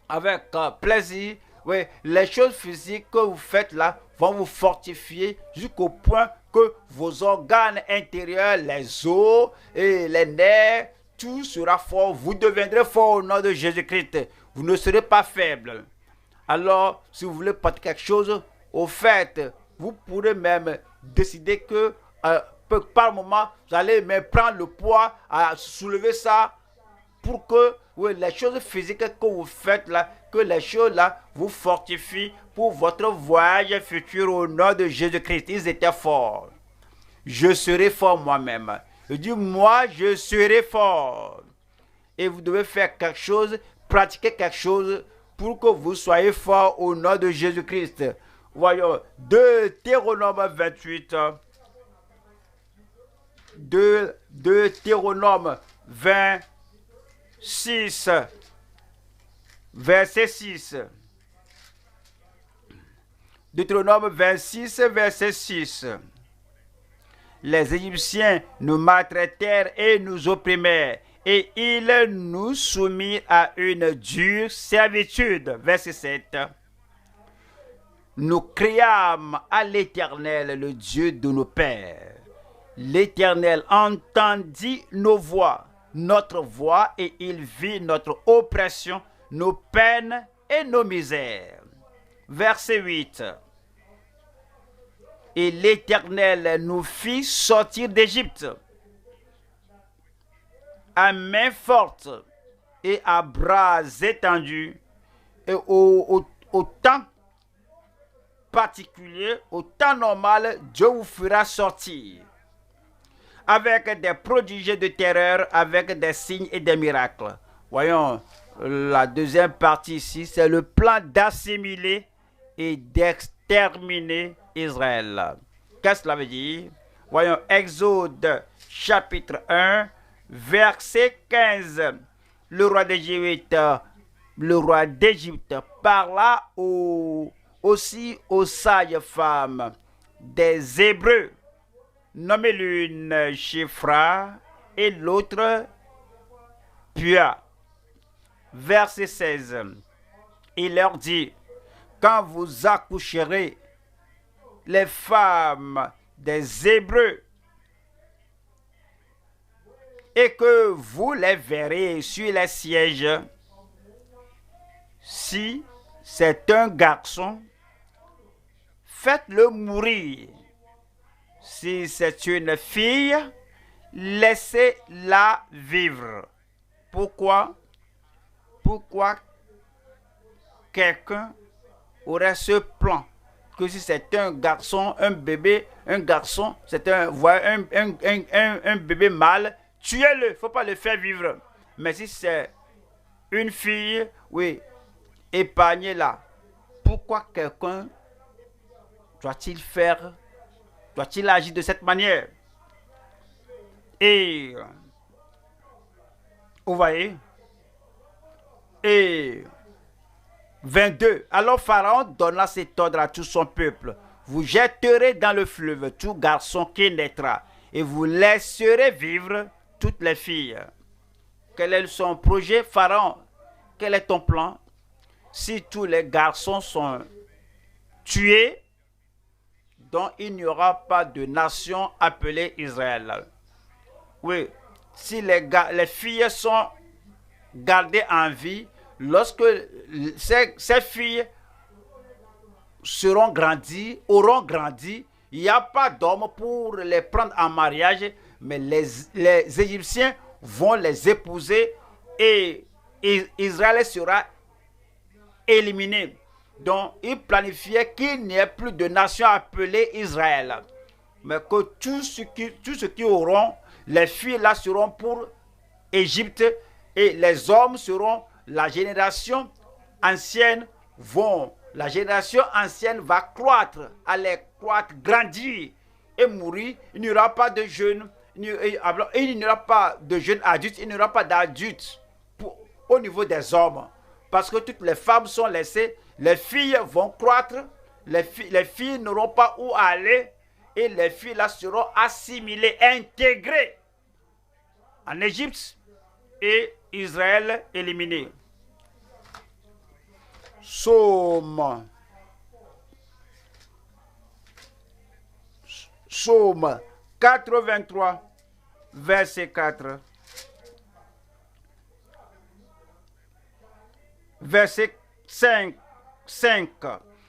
avec plaisir. Oui, les choses physiques que vous faites là vont vous fortifier jusqu'au point que vos organes intérieurs, les os et les nerfs, tout sera fort. Vous deviendrez fort au nom de Jésus-Christ. Vous ne serez pas faible. Alors, si vous voulez pratiquer quelque chose, au fait, vous pourrez même décider que par moment, vous allez même prendre le poids à soulever ça pour que les choses physiques que vous faites là, que les choses là vous fortifient pour votre voyage futur au nom de Jésus-Christ. Ils étaient forts. Je serai fort moi-même. Je dis, moi, je serai fort. Et vous devez faire quelque chose, pratiquer quelque chose pour que vous soyez forts au nom de Jésus-Christ. Voyons, Deutéronome 28. Deutéronome 26, verset 6. Deutéronome 26, verset 6. Les Égyptiens nous maltraitèrent et nous opprimèrent, et ils nous soumirent à une dure servitude. Verset 7. Nous criâmes à l'Éternel, le Dieu de nos pères. L'Éternel entendit notre voix, et il vit notre oppression, nos peines et nos misères. Verset 8. Et l'Éternel nous fit sortir d'Égypte à main forte et à bras étendus, et au temps particulier, au temps normal, Dieu vous fera sortir avec des prodiges de terreur, avec des signes et des miracles. Voyons, la deuxième partie ici, c'est le plan d'assimiler et d'exterminer Israël. Qu'est-ce que cela veut dire? Voyons, Exode chapitre 1, verset 15. Le roi d'Égypte parla aussi aux sages femmes des Hébreux, nommées l'une Shifra et l'autre Pua. Verset 16. Il leur dit: quand vous accoucherez les femmes des Hébreux et que vous les verrez sur les sièges, si c'est un garçon, faites-le mourir. Si c'est une fille, laissez-la vivre. Pourquoi quelqu'un aurait ce plan? Que si c'est un garçon, un bébé, un garçon, c'est un bébé mâle, tuez-le, il ne faut pas le faire vivre. Mais si c'est une fille, oui, épargnez-la. Pourquoi quelqu'un doit-il agir de cette manière? Et vous voyez, et 22. Alors Pharaon donna cet ordre à tout son peuple: vous jetterez dans le fleuve tout garçon qui naîtra, et vous laisserez vivre toutes les filles. Quel est son projet, Pharaon? Quel est ton plan? Si tous les garçons sont tués, donc il n'y aura pas de nation appelée Israël. Oui, si les filles sont gardées en vie, lorsque ces filles auront grandi, il n'y a pas d'homme pour les prendre en mariage, mais les Égyptiens vont les épouser et Israël sera éliminé. Donc, il planifiait qu'il n'y ait plus de nation appelée Israël, mais que tous ceux qui auront, les filles là seront pour Égypte, et les hommes seront la génération ancienne. La génération ancienne va croître, aller croître, grandir et mourir. Il n'y aura pas de jeunes, il n'y aura pas de jeunes adultes, il n'y aura pas d'adultes au niveau des hommes, parce que toutes les femmes sont laissées. Les filles vont croître, les filles n'auront pas où aller, et les filles là seront assimilées, intégrées en Égypte, et Israël éliminé. Psaume 83, verset 4. Verset 5.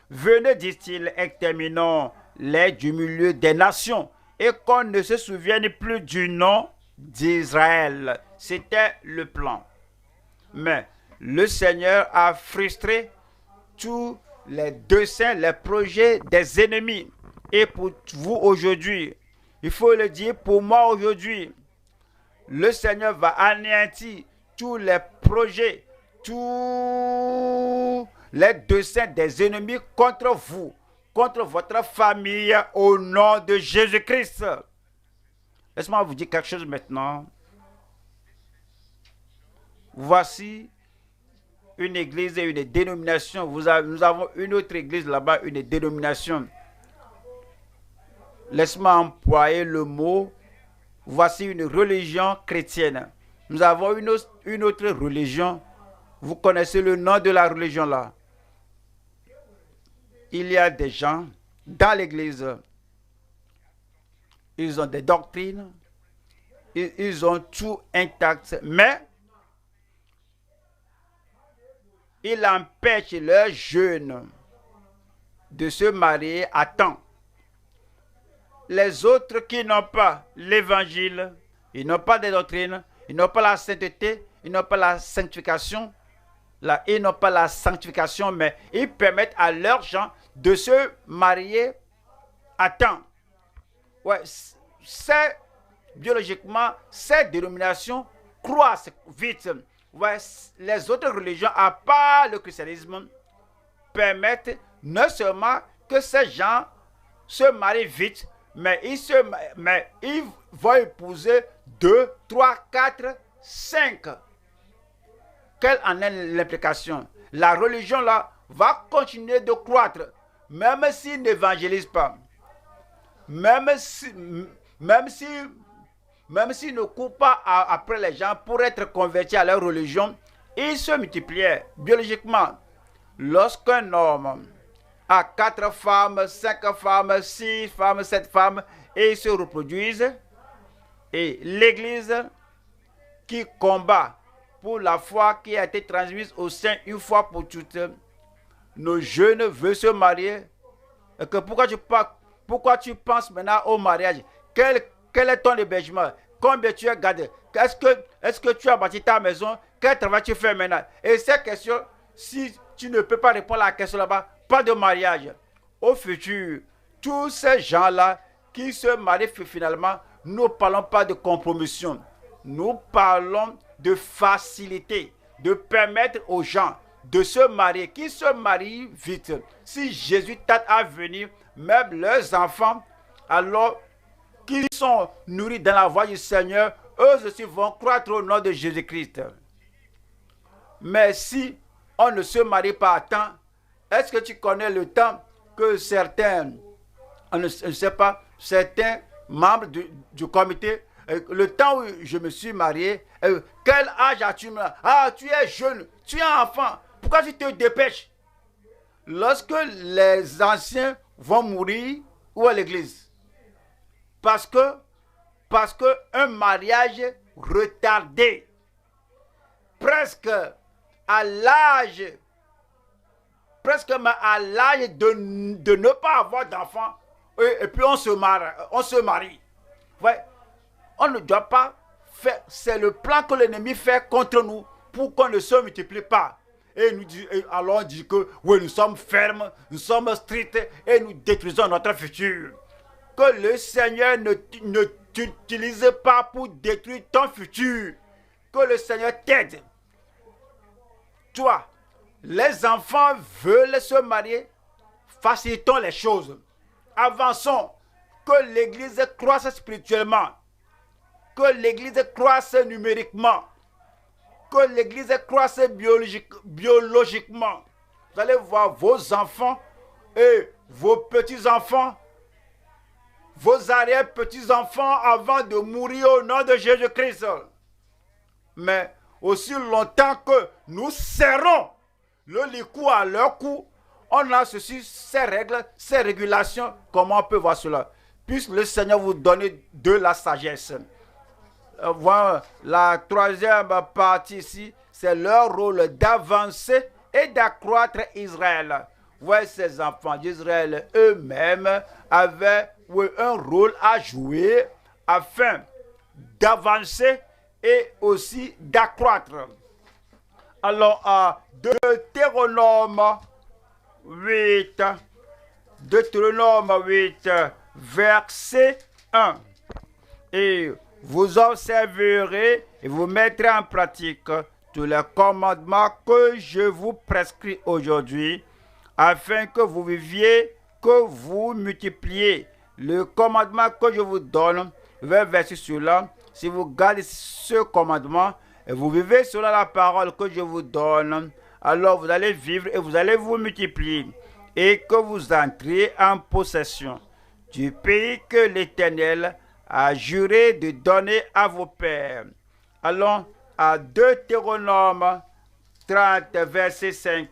Venez, dit-il, exterminons les du milieu des nations, et qu'on ne se souvienne plus du nom d'Israël. C'était le plan. Mais le Seigneur a frustré tous les desseins, les projets des ennemis. Et pour vous aujourd'hui, il faut le dire, pour moi aujourd'hui, le Seigneur va anéantir tous les projets, tous les desseins des ennemis contre vous, contre votre famille, au nom de Jésus-Christ. Laisse-moi vous dire quelque chose maintenant. Voici une église et une dénomination. Nous avons une autre église là-bas, une dénomination. Laisse-moi employer le mot. Voici une religion chrétienne. Nous avons une autre religion. Vous connaissez le nom de la religion là. Il y a des gens dans l'église. Ils ont des doctrines. Ils ont tout intact. Mais ils empêchent leurs jeunes de se marier à temps. Les autres qui n'ont pas l'évangile, ils n'ont pas de doctrine, ils n'ont pas la sainteté, ils n'ont pas la sanctification, ils n'ont pas la sanctification, mais ils permettent à leurs gens de se marier à temps. Ouais, c'est biologiquement, ces dénominations croissent vite. Ouais, les autres religions, à part le christianisme, permettent non seulement que ces gens se marient vite, mais ils vont épouser 2, 3, 4, 5. Quelle en est l'implication? La religion là va continuer de croître, même s'ils n'évangélisent pas. Même s'ils ne courent pas après les gens pour être convertis à leur religion, ils se multiplient biologiquement. Lorsqu'un homme a 4 femmes, 5 femmes, 6 femmes, 7 femmes, et ils se reproduisent, et l'Église qui combat pour la foi qui a été transmise au sein une fois pour toutes, nos jeunes veulent se marier. Et que pourquoi tu penses maintenant au mariage? Quel est ton hébergement? Combien tu as gardé? Est-ce que tu as bâti ta maison? Quel travail tu fais maintenant? Et ces questions, si tu ne peux pas répondre à la question là-bas, pas de mariage. Au futur, tous ces gens-là qui se marient finalement, nous ne parlons pas de compromission. Nous parlons de facilité, de permettre aux gens de se marier, qui se marient vite. Si Jésus tarde à venir, même leurs enfants, alors qu'ils sont nourris dans la voie du Seigneur, eux aussi vont croître au nom de Jésus-Christ. Mais si on ne se marie pas à temps, est-ce que tu connais le temps que certains, on ne sait pas, certains membres du comité, le temps où je me suis marié, quel âge as-tu? Ah, tu es jeune, tu es enfant, pourquoi tu te dépêches? Lorsque les anciens vont mourir, où à l'église? Parce que un mariage retardé, presque à l'âge de ne pas avoir d'enfants, et puis on se marie. Ouais. On ne doit pas faire, c'est le plan que l'ennemi fait contre nous pour qu'on ne se multiplie pas. Et alors on dit que oui, nous sommes fermes, nous sommes stricts et nous détruisons notre futur. Que le Seigneur ne t'utilise pas pour détruire ton futur. Que le Seigneur t'aide. Toi, les enfants veulent se marier, facilitons les choses. Avançons. Que l'Église croisse spirituellement. Que l'Église croisse numériquement. Que l'Église croisse biologiquement. Vous allez voir vos enfants et vos petits-enfants, vos arrière-petits-enfants avant de mourir au nom de Jésus-Christ. Mais aussi longtemps que nous serrons le licou à leur cou, on a ceci, ces règles, ces régulations. Comment on peut voir cela? Puisse le Seigneur vous donner de la sagesse. Voilà, la troisième partie ici, c'est leur rôle d'avancer et d'accroître Israël. Voyez, ces enfants d'Israël eux-mêmes avaient un rôle à jouer afin d'avancer et aussi d'accroître. Alors, à Deutéronome 8, verset 1. Et vous observerez et vous mettrez en pratique tous les commandements que je vous prescris aujourd'hui, afin que vous viviez, que vous multipliez. Le commandement que je vous donne, verset cela, si vous gardez ce commandement, et vous vivez selon la parole que je vous donne, alors vous allez vivre et vous allez vous multiplier, et que vous entriez en possession du pays que l'Éternel a juré de donner à vos pères. Allons à Deutéronome 30, verset 5.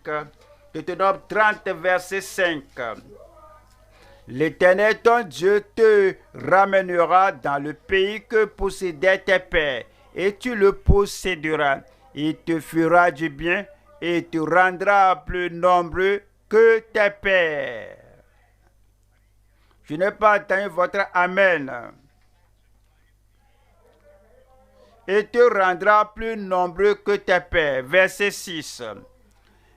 Deutéronome 30, verset 5. L'Éternel, ton Dieu, te ramènera dans le pays que possédaient tes pères, et tu le posséderas. Il te fera du bien et te rendra plus nombreux que tes pères. Je n'ai pas entendu votre Amen. Et te rendra plus nombreux que tes pères. Verset 6.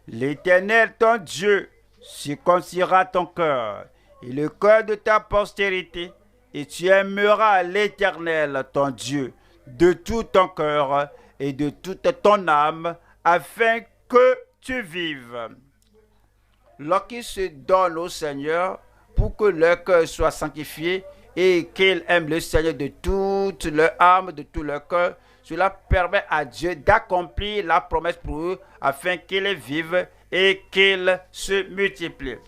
L'Éternel, ton Dieu, circoncira ton cœur et le cœur de ta postérité, et tu aimeras l'Éternel, ton Dieu, de tout ton cœur et de toute ton âme, afin que tu vives. Lorsqu'ils se donnent au Seigneur pour que leur cœur soit sanctifié et qu'ils aiment le Seigneur de toute leur âme, de tout leur cœur, cela permet à Dieu d'accomplir la promesse pour eux afin qu'ils vivent et qu'ils se multiplient.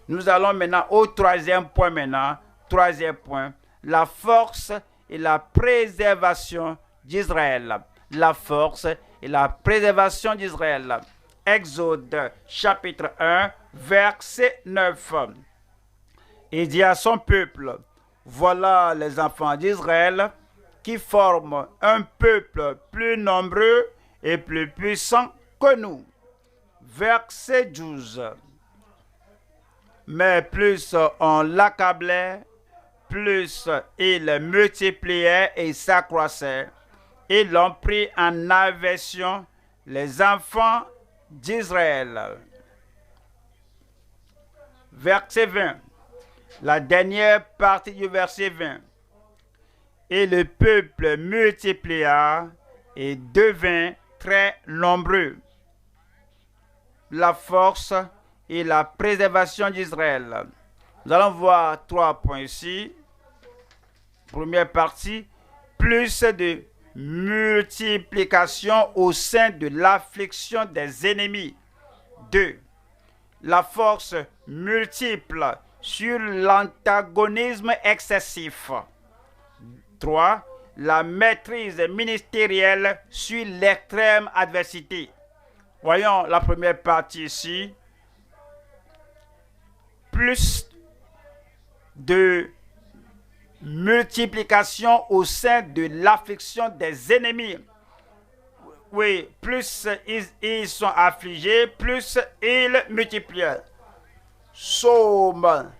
Nous allons maintenant au troisième point Troisième point, la force et la préservation d'Israël. La force et la préservation d'Israël. Exode chapitre 1, verset 9. Il dit à son peuple, voilà les enfants d'Israël qui forment un peuple plus nombreux et plus puissant que nous. Verset 12. Mais plus on l'accablait, plus il multipliait et s'accroissait. Ils l'ont pris en aversion, les enfants d'Israël. Verset 20. La dernière partie du verset 20. Et le peuple multiplia et devint très nombreux. La force et la préservation d'Israël. Nous allons voir 3 points ici. Première partie, plus de multiplication au sein de l'affliction des ennemis. 2. La force multiple sur l'antagonisme excessif. 3. La maîtrise ministérielle sur l'extrême adversité. Voyons la première partie ici. Plus de multiplication au sein de l'affliction des ennemis. Oui, plus ils sont affligés, plus ils multiplient. Psaume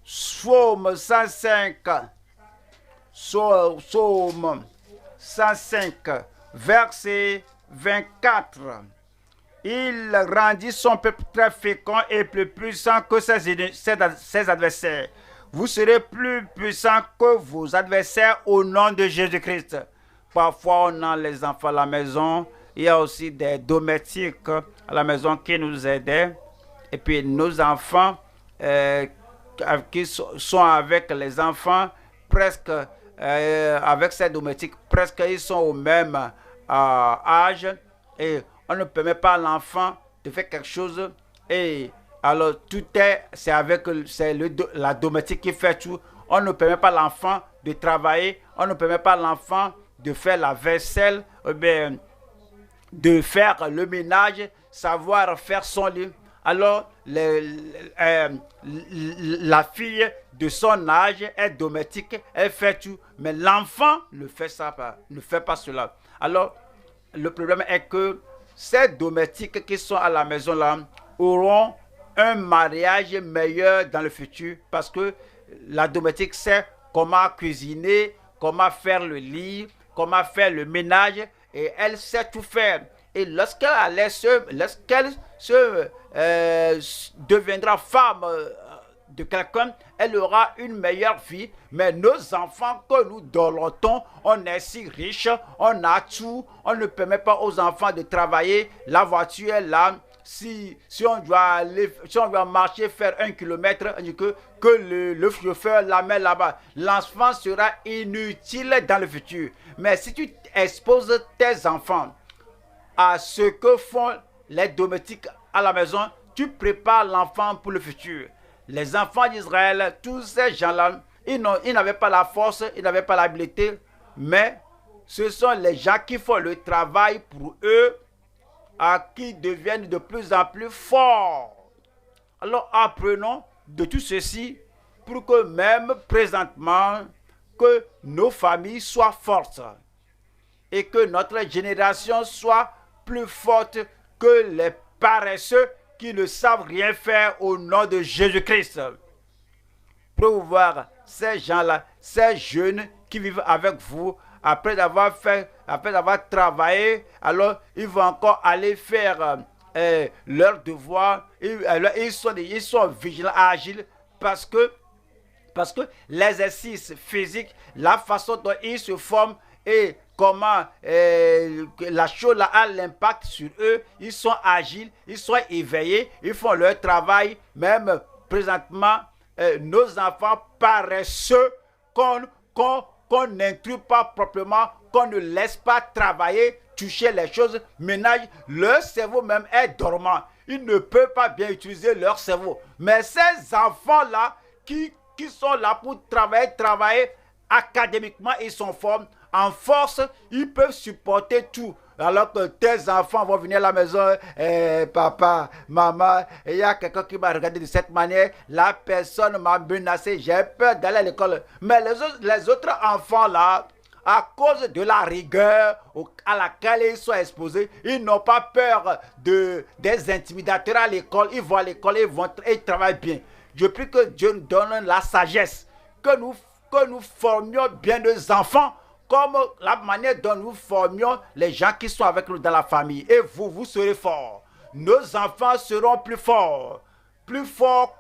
105. Psaume 105, verset 24. Il rendit son peuple très fécond et plus puissant que ses adversaires. Vous serez plus puissants que vos adversaires au nom de Jésus-Christ. Parfois, on a les enfants à la maison. Il y a aussi des domestiques à la maison qui nous aident. Et puis, nos enfants qui sont avec les enfants, presque avec ces domestiques, presque ils sont au même âge. Et on ne permet pas à l'enfant de faire quelque chose. Et alors, c'est avec la domestique qui fait tout. On ne permet pas à l'enfant de travailler. On ne permet pas à l'enfant de faire la vaisselle, de faire le ménage, savoir faire son lit. Alors, la fille de son âge est domestique, elle fait tout. Mais l'enfant ne fait pas cela. Alors, le problème est que ces domestiques qui sont à la maison là auront un mariage meilleur dans le futur parce que la domestique sait comment cuisiner, comment faire le lit, comment faire le ménage et elle sait tout faire. Et lorsqu'elle deviendra femme de quelqu'un, elle aura une meilleure vie. Mais nos enfants que nous dorlotons, on est si riche, on a tout, on ne permet pas aux enfants de travailler. La voiture est là. Si on doit marcher, faire 1 kilomètre, que le chauffeur la met là-bas, l'enfant sera inutile dans le futur. Mais si tu exposes tes enfants à ce que font les domestiques à la maison, tu prépares l'enfant pour le futur. Les enfants d'Israël, tous ces gens-là, ils n'avaient pas la force, ils n'avaient pas l'habileté, mais ce sont les gens qui font le travail pour eux, qui deviennent de plus en plus forts. Alors apprenons de tout ceci pour que même présentement, que nos familles soient fortes et que notre génération soit plus forte que les paresseux qui ne savent rien faire au nom de Jésus-Christ. Pour voir ces gens-là, ces jeunes qui vivent avec vous, après avoir travaillé, alors ils vont encore aller faire leur devoir. Ils sont vigilants, agiles, parce que l'exercice physique, la façon dont ils se forment et comment la chose a l'impact sur eux, ils sont agiles, ils sont éveillés, ils font leur travail. Même présentement, nos enfants paresseux qu'on n'intruse pas proprement, qu'on ne laisse pas travailler, toucher les choses, ménage, leur cerveau même est dormant. Ils ne peuvent pas bien utiliser leur cerveau. Mais ces enfants-là qui sont là pour travailler académiquement, ils sont forts. En force, ils peuvent supporter tout. Alors que tes enfants vont venir à la maison, papa, maman, il y a quelqu'un qui m'a regardé de cette manière, la personne m'a menacé, j'ai peur d'aller à l'école. Mais les autres enfants là, à cause de la rigueur à laquelle ils sont exposés, ils n'ont pas peur des intimidateurs à l'école. Ils vont à l'école, ils travaillent bien. Je prie que Dieu nous donne la sagesse, que nous formions bien nos enfants, comme la manière dont nous formions les gens qui sont avec nous dans la famille. Et vous serez forts. Nos enfants seront plus forts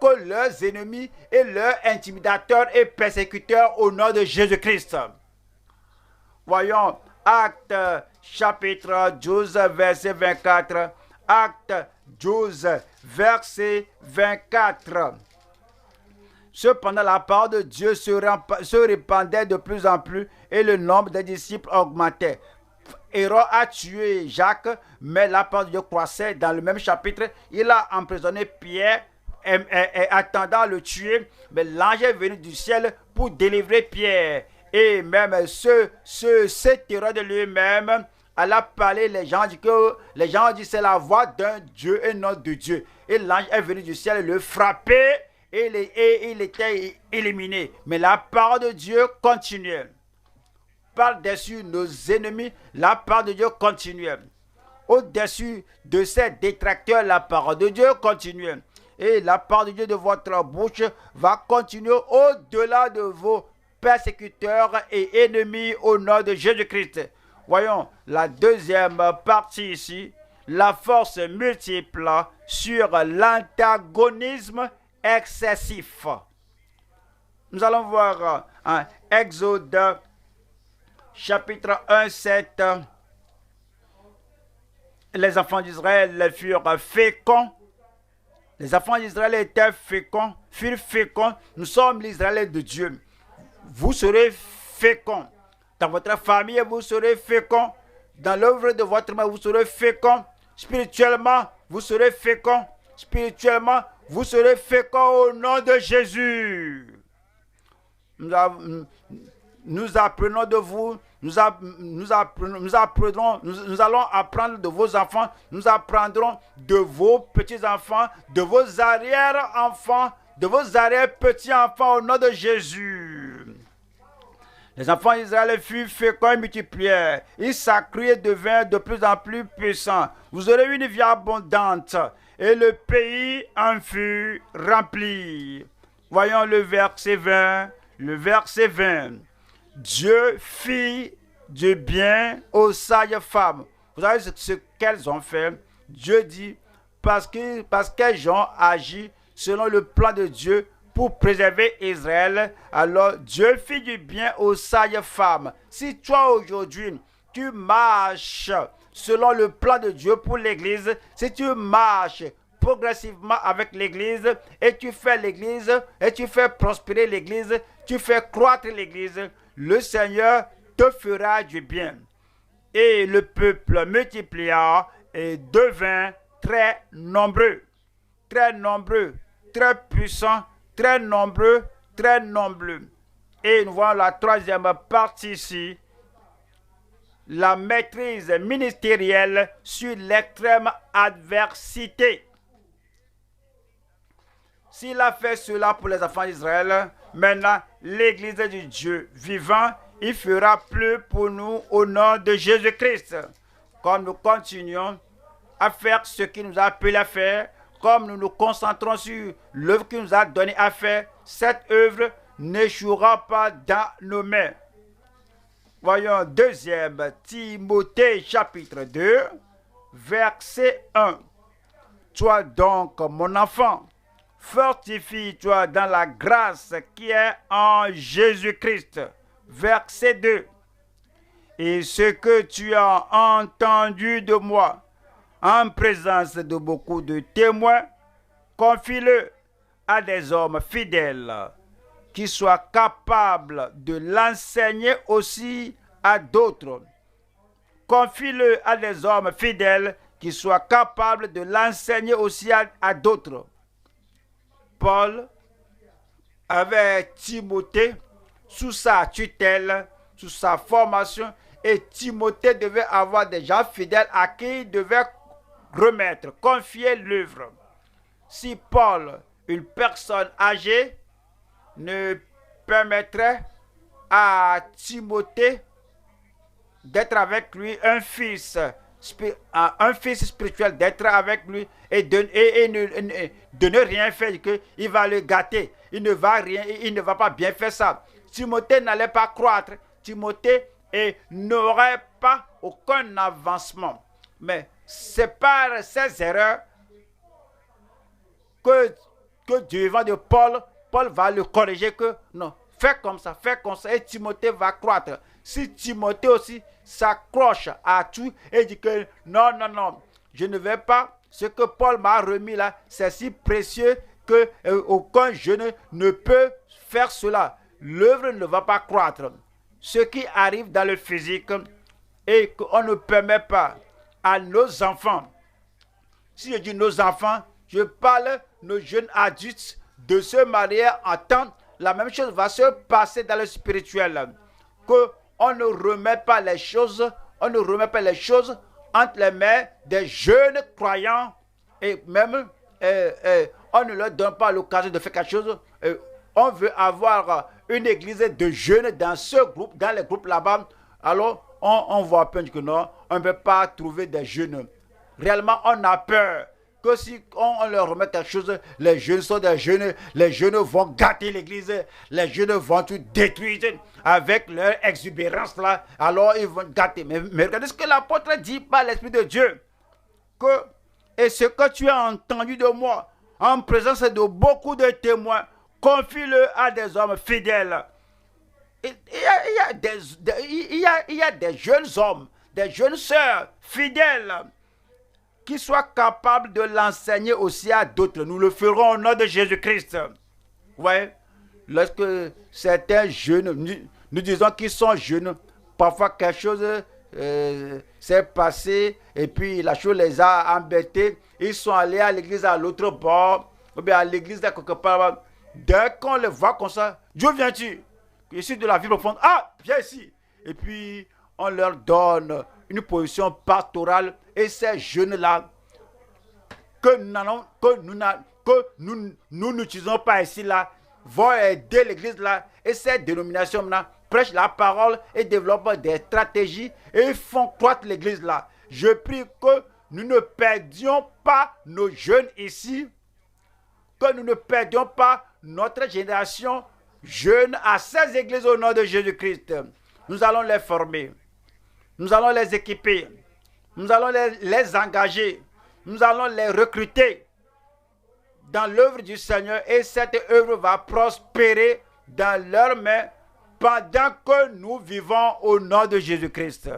que leurs ennemis et leurs intimidateurs et persécuteurs au nom de Jésus-Christ. Voyons, Acte chapitre 12, verset 24. Acte 12, verset 24. Cependant, la parole de Dieu se répandait de plus en plus et le nombre des disciples augmentait. Hérode a tué Jacques, mais la parole de Dieu croissait. Dans le même chapitre, il a emprisonné Pierre, attendant le tuer, mais l'ange est venu du ciel pour délivrer Pierre. Et même cet Hérode lui-même, elle a parlé, les gens disent c'est la voix d'un Dieu et non de Dieu. Et l'ange est venu du ciel le frapper. Et il était éliminé. Mais la parole de Dieu continuait. Par-dessus nos ennemis, la parole de Dieu continuait. Au-dessus de ces détracteurs, la parole de Dieu continuait. Et la parole de Dieu de votre bouche va continuer au-delà de vos persécuteurs et ennemis au nom de Jésus-Christ. Voyons la deuxième partie ici. La force multiple sur l'antagonisme excessif. Nous allons voir Exode chapitre 1, 7. Les enfants d'Israël furent féconds. Les enfants d'Israël étaient féconds, furent féconds. Nous sommes l'Israël de Dieu. Vous serez féconds. Dans votre famille, vous serez féconds. Dans l'œuvre de votre main, vous serez féconds. Spirituellement, vous serez féconds. Spirituellement, vous serez féconds au nom de Jésus. Nous apprenons de vous, nous allons apprendre de vos enfants, nous apprendrons de vos petits-enfants, de vos arrière-enfants, de vos arrière-petits-enfants au nom de Jésus. Les enfants d'Israël furent féconds et multiplièrent. Ils s'accruirent et devinrent de plus en plus puissants. Vous aurez une vie abondante. Et le pays en fut rempli. Voyons le verset 20. Le verset 20. Dieu fit du bien aux sages femmes. Vous savez ce qu'elles ont fait? Dieu dit, parce qu'elles ont agi selon le plan de Dieu pour préserver Israël. Alors Dieu fit du bien aux sages femmes. Si toi aujourd'hui, tu marches selon le plan de Dieu pour l'Église, si tu marches progressivement avec l'Église et tu fais l'Église et tu fais prospérer l'Église, tu fais croître l'Église, le Seigneur te fera du bien. Et le peuple multiplia et devint très nombreux, très puissant, très nombreux, très nombreux. Et nous voyons la troisième partie ici, la maîtrise ministérielle sur l'extrême adversité. S'il a fait cela pour les enfants d'Israël, maintenant, l'Église du Dieu vivant, il fera plus pour nous au nom de Jésus-Christ. Comme nous continuons à faire ce qu'il nous a appelé à faire, comme nous nous concentrons sur l'œuvre qu'il nous a donné à faire, cette œuvre n'échouera pas dans nos mains. Voyons 2 Timothée chapitre 2, verset 1. Toi donc, mon enfant, fortifie-toi dans la grâce qui est en Jésus-Christ. Verset 2. Et ce que tu as entendu de moi, en présence de beaucoup de témoins, confie-le à des hommes fidèles qui soient capables de l'enseigner aussi à d'autres. Confie-le à des hommes fidèles qui soient capables de l'enseigner aussi à d'autres. Paul avait Timothée sous sa tutelle, sous sa formation, et Timothée devait avoir des gens fidèles à qui il devait remettre, confier l'œuvre. Si Paul, une personne âgée, ne permettrait à Timothée d'être avec lui, un fils spirituel, d'être avec lui et de ne rien faire, qu'il va le gâter. Il ne va pas bien faire ça. Timothée n'allait pas croître. Timothée n'aurait pas aucun avancement. Mais c'est par ces erreurs que du vivant de Paul va le corriger que non, fais comme ça, et Timothée va croître. Si Timothée aussi s'accroche à tout et dit que non, je ne vais pas, ce que Paul m'a remis là, c'est si précieux que aucun jeune ne peut faire cela. L'œuvre ne va pas croître. Ce qui arrive dans le physique et qu'on ne permet pas à nos enfants, si je dis nos enfants, je parle nos jeunes adultes, de se marier en temps, la même chose va se passer dans le spirituel. On ne remet pas les choses, entre les mains des jeunes croyants et même on ne leur donne pas l'occasion de faire quelque chose. On veut avoir une église de jeunes dans ce groupe, dans les groupes là-bas. Alors on voit à peine que non, on ne peut pas trouver des jeunes. Réellement, on a peur que si on leur remet quelque chose, les jeunes sont des jeunes, les jeunes vont gâter l'église, les jeunes vont tout détruire avec leur exubérance là, alors ils vont gâter. Mais regardez ce que l'apôtre dit par l'Esprit de Dieu, et ce que tu as entendu de moi, en présence de beaucoup de témoins, confie-le à des hommes fidèles. Il y a des jeunes hommes, des jeunes sœurs fidèles, qui soient capables de l'enseigner aussi à d'autres. Nous le ferons au nom de Jésus-Christ. Ouais. Lorsque certains jeunes, nous disons qu'ils sont jeunes, parfois quelque chose s'est passé et puis la chose les a embêtés. Ils sont allés à l'église à l'autre bord, ou bien à l'église de quelque part. Dès qu'on les voit comme ça, Dieu viens-tu? Ici de la vie profonde. Ah, viens ici. Et puis on leur donne une position pastorale. Et ces jeunes-là, que nous n'utilisons pas ici, là, vont aider l'église là. Et ces dénominations-là prêchent la parole et développent des stratégies et font croître l'église là. Je prie que nous ne perdions pas nos jeunes ici, que nous ne perdions pas notre génération jeune à ces églises au nom de Jésus-Christ. Nous allons les former. Nous allons les équiper. Nous allons les engager. Nous allons les recruter dans l'œuvre du Seigneur et cette œuvre va prospérer dans leurs mains pendant que nous vivons au nom de Jésus-Christ.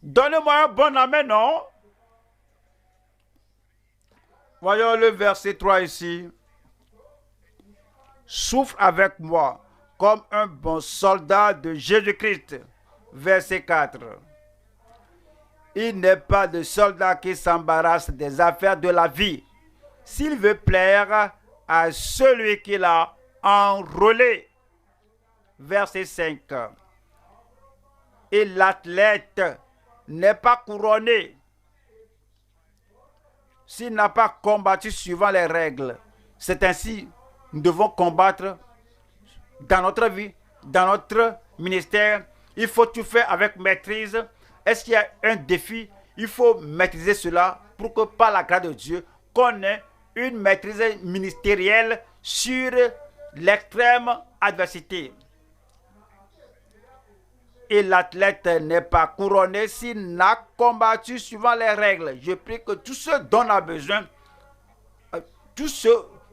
Donnez-moi un bon amen, non? Voyons le verset 3 ici. Souffre avec moi comme un bon soldat de Jésus-Christ. Verset 4. Il n'est pas de soldat qui s'embarrasse des affaires de la vie, s'il veut plaire à celui qui l'a enrôlé. Verset 5. Et l'athlète n'est pas couronné s'il n'a pas combattu suivant les règles. C'est ainsi, nous devons combattre dans notre vie, dans notre ministère. Il faut tout faire avec maîtrise. Est-ce qu'il y a un défi? Il faut maîtriser cela pour que par la grâce de Dieu, qu'on ait une maîtrise ministérielle sur l'extrême adversité. Et l'athlète n'est pas couronné s'il n'a combattu suivant les règles. Je prie que tout ce dont on a besoin,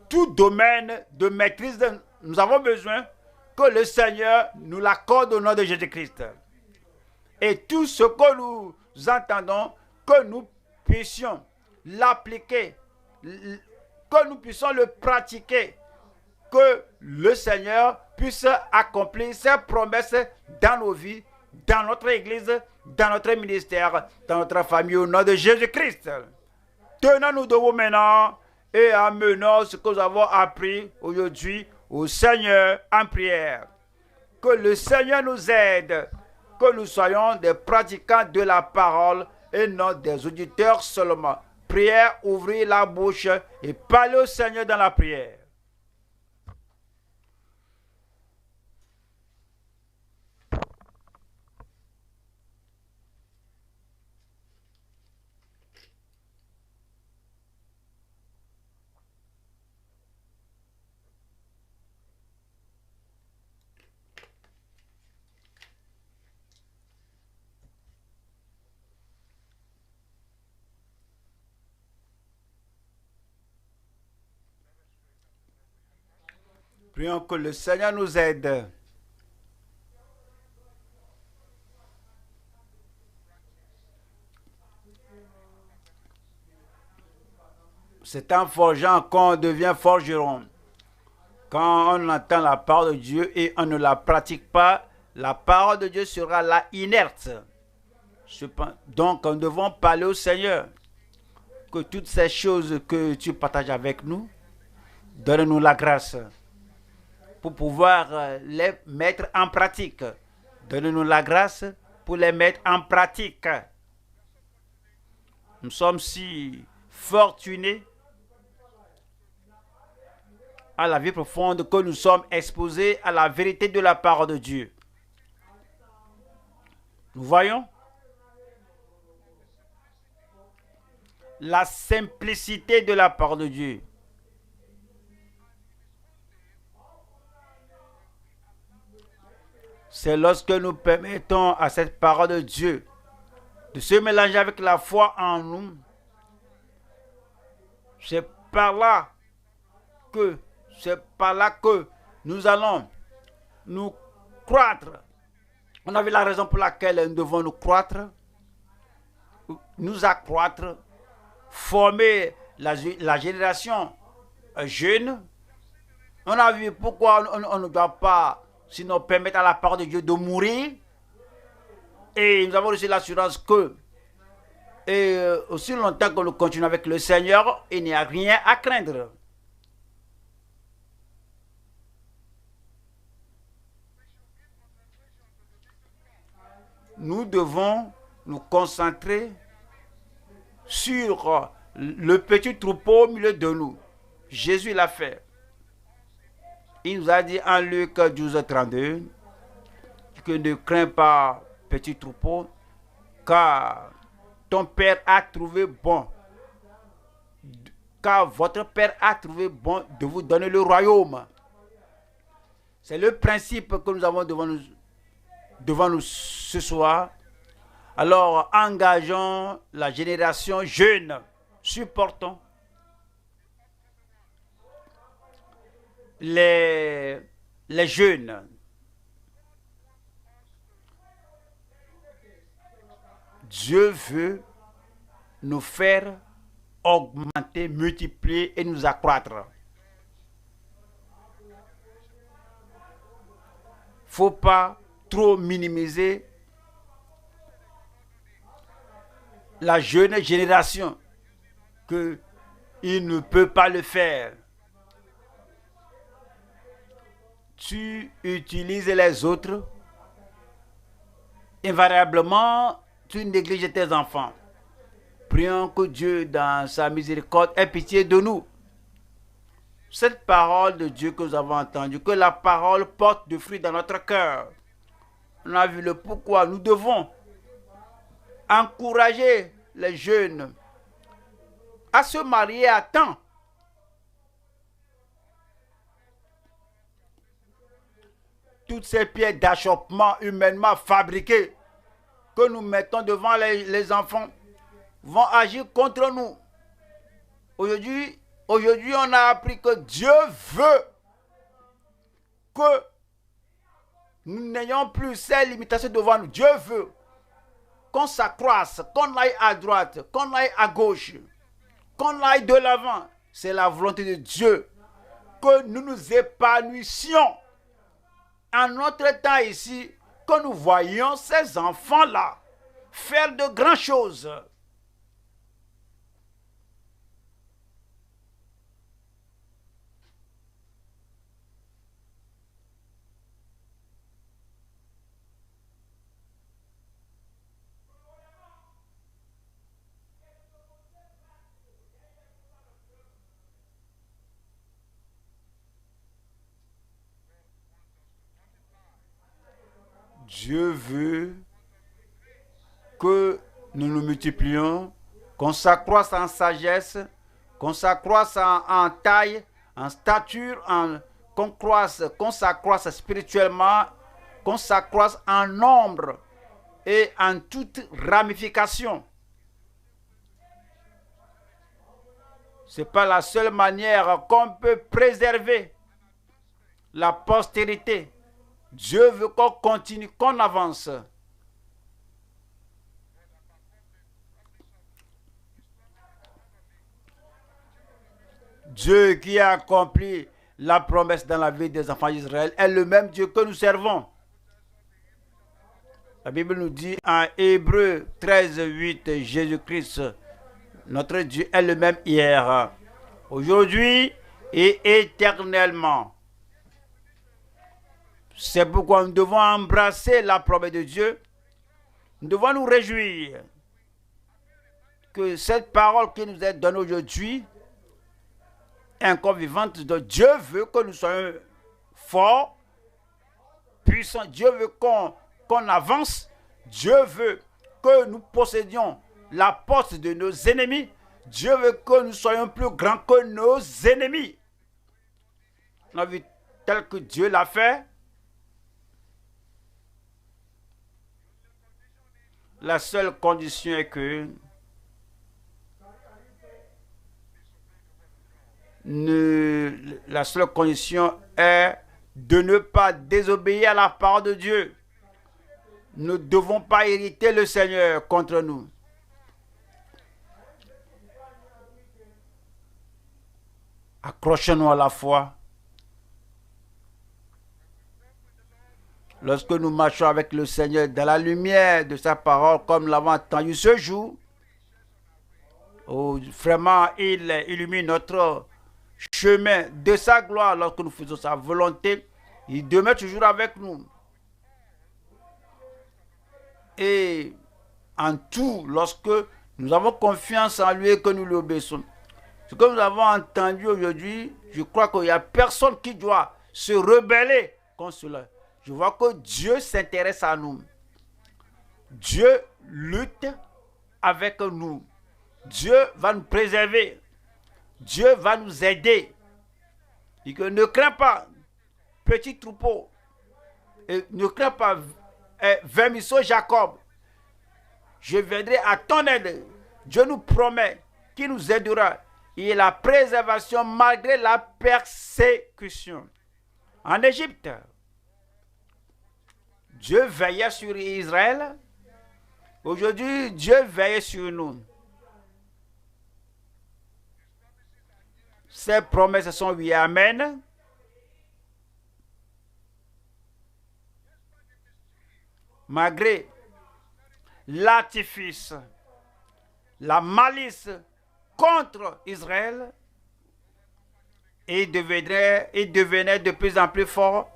tout domaine de maîtrise, nous avons besoin que le Seigneur nous l'accorde au nom de Jésus-Christ. Et tout ce que nous entendons, que nous puissions l'appliquer, que nous puissions le pratiquer, que le Seigneur puisse accomplir ses promesses dans nos vies, dans notre église, dans notre ministère, dans notre famille, au nom de Jésus-Christ. Tenons-nous debout maintenant et amenons ce que nous avons appris aujourd'hui au Seigneur en prière. Que le Seigneur nous aide, que nous soyons des pratiquants de la parole et non des auditeurs seulement. Prière, ouvrir la bouche et parler au Seigneur dans la prière. Prions que le Seigneur nous aide. C'est en forgeant qu'on devient forgeron. Quand on entend la parole de Dieu et on ne la pratique pas, la parole de Dieu sera là inerte. Donc, nous devons parler au Seigneur. Que toutes ces choses que tu partages avec nous, donne-nous la grâce pour pouvoir les mettre en pratique. Donne-nous la grâce pour les mettre en pratique. Nous sommes si fortunés à la vie profonde que nous sommes exposés à la vérité de la parole de Dieu. Nous voyons la simplicité de la parole de Dieu. C'est lorsque nous permettons à cette parole de Dieu de se mélanger avec la foi en nous. C'est par là que nous allons nous croître. On avait la raison pour laquelle nous devons nous croître, nous accroître, former la génération jeune. On a vu pourquoi on ne doit pas, sinon, permettre à la parole de Dieu de mourir. Et nous avons reçu l'assurance que, aussi longtemps que nous continuons avec le Seigneur, il n'y a rien à craindre. Nous devons nous concentrer sur le petit troupeau au milieu de nous. Jésus l'a fait. Il nous a dit en Luc 12, 32 que ne crains pas, petit troupeau, car ton Père a trouvé bon, car votre Père a trouvé bon de vous donner le royaume. C'est le principe que nous avons devant nous ce soir. Alors, engageons la génération jeune, supportons. les jeunes. Dieu veut nous faire augmenter, multiplier et nous accroître. Faut pas trop minimiser la jeune génération, que il ne peut pas le faire. Tu utilises les autres, invariablement, tu négliges tes enfants. Prions que Dieu, dans sa miséricorde, ait pitié de nous. Cette parole de Dieu que nous avons entendue, que la parole porte du fruit dans notre cœur. On a vu le pourquoi nous devons encourager les jeunes à se marier à temps. Toutes ces pierres d'achoppement humainement fabriquées que nous mettons devant les enfants vont agir contre nous. Aujourd'hui, on a appris que Dieu veut que nous n'ayons plus ces limitations devant nous. Dieu veut qu'on s'accroisse, qu'on aille à droite, qu'on aille à gauche, qu'on aille de l'avant. C'est la volonté de Dieu que nous nous épanouissions en notre temps ici, que nous voyions ces enfants-là faire de grandes choses. Dieu veut que nous nous multiplions, qu'on s'accroisse en sagesse, qu'on s'accroisse en taille, en stature, qu'on s'accroisse spirituellement, qu'on s'accroisse en nombre et en toute ramification. Ce n'est pas la seule manière qu'on peut préserver la postérité. Dieu veut qu'on continue, qu'on avance. Dieu qui a accompli la promesse dans la vie des enfants d'Israël est le même Dieu que nous servons. La Bible nous dit en Hébreux 13, 8, Jésus-Christ, notre Dieu est le même hier, aujourd'hui et éternellement. C'est pourquoi nous devons embrasser la promesse de Dieu. Nous devons nous réjouir que cette parole qui nous est donnée aujourd'hui est encore vivante. Dieu veut que nous soyons forts, puissants. Dieu veut qu'on avance. Dieu veut que nous possédions la porte de nos ennemis. Dieu veut que nous soyons plus grands que nos ennemis. On a vu tel que Dieu l'a fait. La seule condition est que la seule condition est de ne pas désobéir à la parole de Dieu. Nous ne devons pas irriter le Seigneur contre nous. Accrochons-nous à la foi. Lorsque nous marchons avec le Seigneur dans la lumière de sa parole, comme nous l'avons entendu ce jour, où vraiment il illumine notre chemin de sa gloire lorsque nous faisons sa volonté, il demeure toujours avec nous. Et en tout, lorsque nous avons confiance en lui et que nous l'obéissons, ce que nous avons entendu aujourd'hui, je crois qu'il n'y a personne qui doit se rebeller contre cela. Je vois que Dieu s'intéresse à nous. Dieu lutte avec nous. Dieu va nous préserver. Dieu va nous aider. Et que ne crains pas, petit troupeau. Et ne crains pas, vermisseau Jacob. Je viendrai à ton aide. Dieu nous promet qu'il nous aidera. et la préservation malgré la persécution. En Égypte, Dieu veillait sur Israël. Aujourd'hui, Dieu veille sur nous. Ces promesses sont oui, amen. Malgré l'artifice, la malice contre Israël, il devenait de plus en plus fort.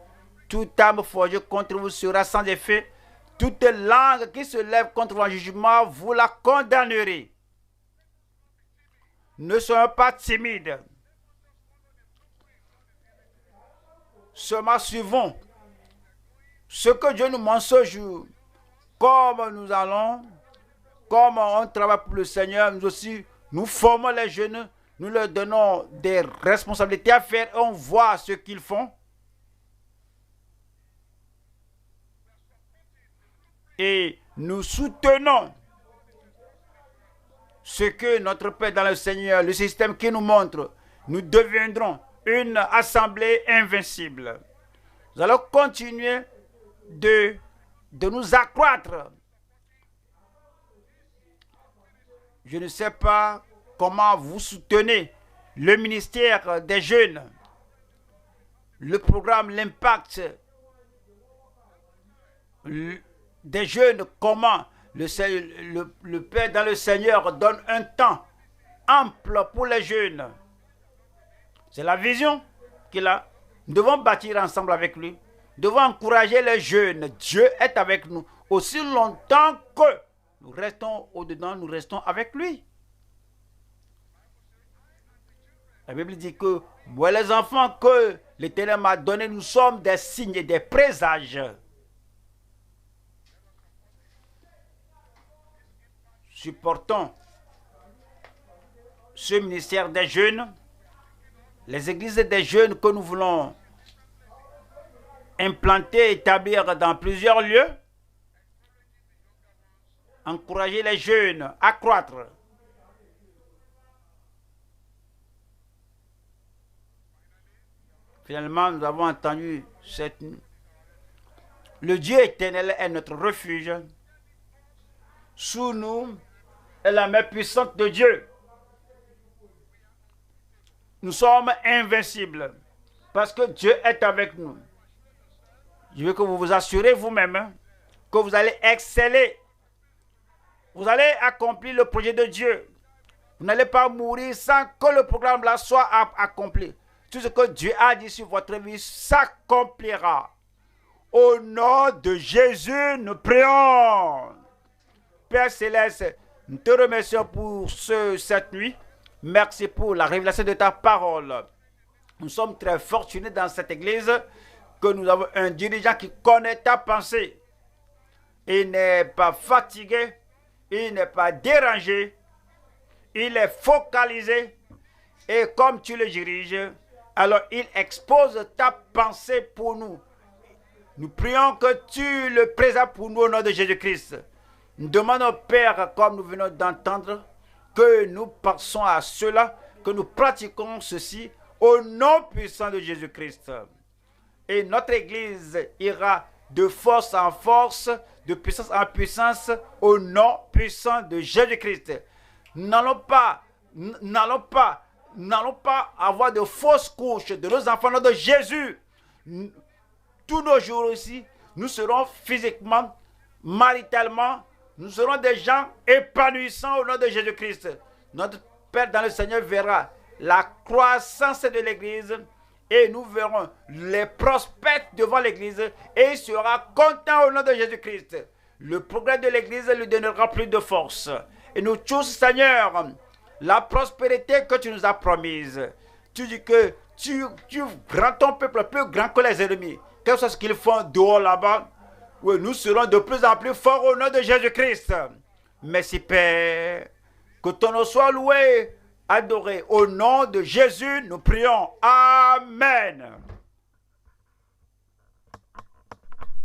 Toute arme forgée contre vous sera sans effet. Toute langue qui se lève contre vous en jugement, vous la condamnerez. Ne soyons pas timides. Seulement suivons ce que Dieu nous montre ce jour. Comme nous allons, comme on travaille pour le Seigneur, nous aussi, nous formons les jeunes, nous leur donnons des responsabilités à faire et on voit ce qu'ils font. Et nous soutenons ce que notre Père dans le Seigneur, le système qui nous montre, nous deviendrons une assemblée invincible. Nous allons continuer de nous accroître. Je ne sais pas comment vous soutenez le ministère des jeunes, le programme L'Impact des jeunes, comment le Père dans le Seigneur donne un temps ample pour les jeunes. C'est la vision qu'il a. Nous devons bâtir ensemble avec lui. Nous devons encourager les jeunes. Dieu est avec nous. Aussi longtemps que nous restons au-dedans, nous restons avec lui. La Bible dit que moi, les enfants que l'Éternel m'a donnés, nous sommes des signes et des présages. Supportons ce ministère des jeunes, les églises des jeunes que nous voulons implanter, établir dans plusieurs lieux, encourager les jeunes à croître. Finalement, nous avons entendu cette nuit. Le Dieu éternel est notre refuge. Sous nous est la main puissante de Dieu. Nous sommes invincibles parce que Dieu est avec nous. Je veux que vous vous assurez vous-même que vous allez exceller. Vous allez accomplir le projet de Dieu. Vous n'allez pas mourir sans que le programme là soit accompli. Tout ce que Dieu a dit sur votre vie s'accomplira. Au nom de Jésus, nous prions. Père Céleste, nous te remercions pour cette nuit. Merci pour la révélation de ta parole. Nous sommes très fortunés dans cette église que nous avons un dirigeant qui connaît ta pensée. Il n'est pas fatigué, il n'est pas dérangé, il est focalisé. Et comme tu le diriges, alors il expose ta pensée pour nous. Nous prions que tu le présentes pour nous au nom de Jésus-Christ. Nous demandons, Père, comme nous venons d'entendre, que nous passons à cela, que nous pratiquons ceci au nom puissant de Jésus-Christ. Et notre Église ira de force en force, de puissance en puissance, au nom puissant de Jésus-Christ. Nous n'allons pas avoir de fausses couches de nos enfants, de Jésus. Tous nos jours ici, nous serons physiquement, maritalement, nous serons des gens épanouissants au nom de Jésus-Christ. Notre Père dans le Seigneur verra la croissance de l'Église et nous verrons les prospects devant l'Église et il sera content au nom de Jésus-Christ. Le progrès de l'Église lui donnera plus de force. Et nous tous, Seigneur, la prospérité que tu nous as promise. Tu dis que tu rends ton peuple plus grand que les ennemis. Quel que soit ce qu'ils font dehors là-bas, oui, nous serons de plus en plus forts au nom de Jésus-Christ. Merci Père. Que ton nom soit loué, adoré. Au nom de Jésus, nous prions. Amen.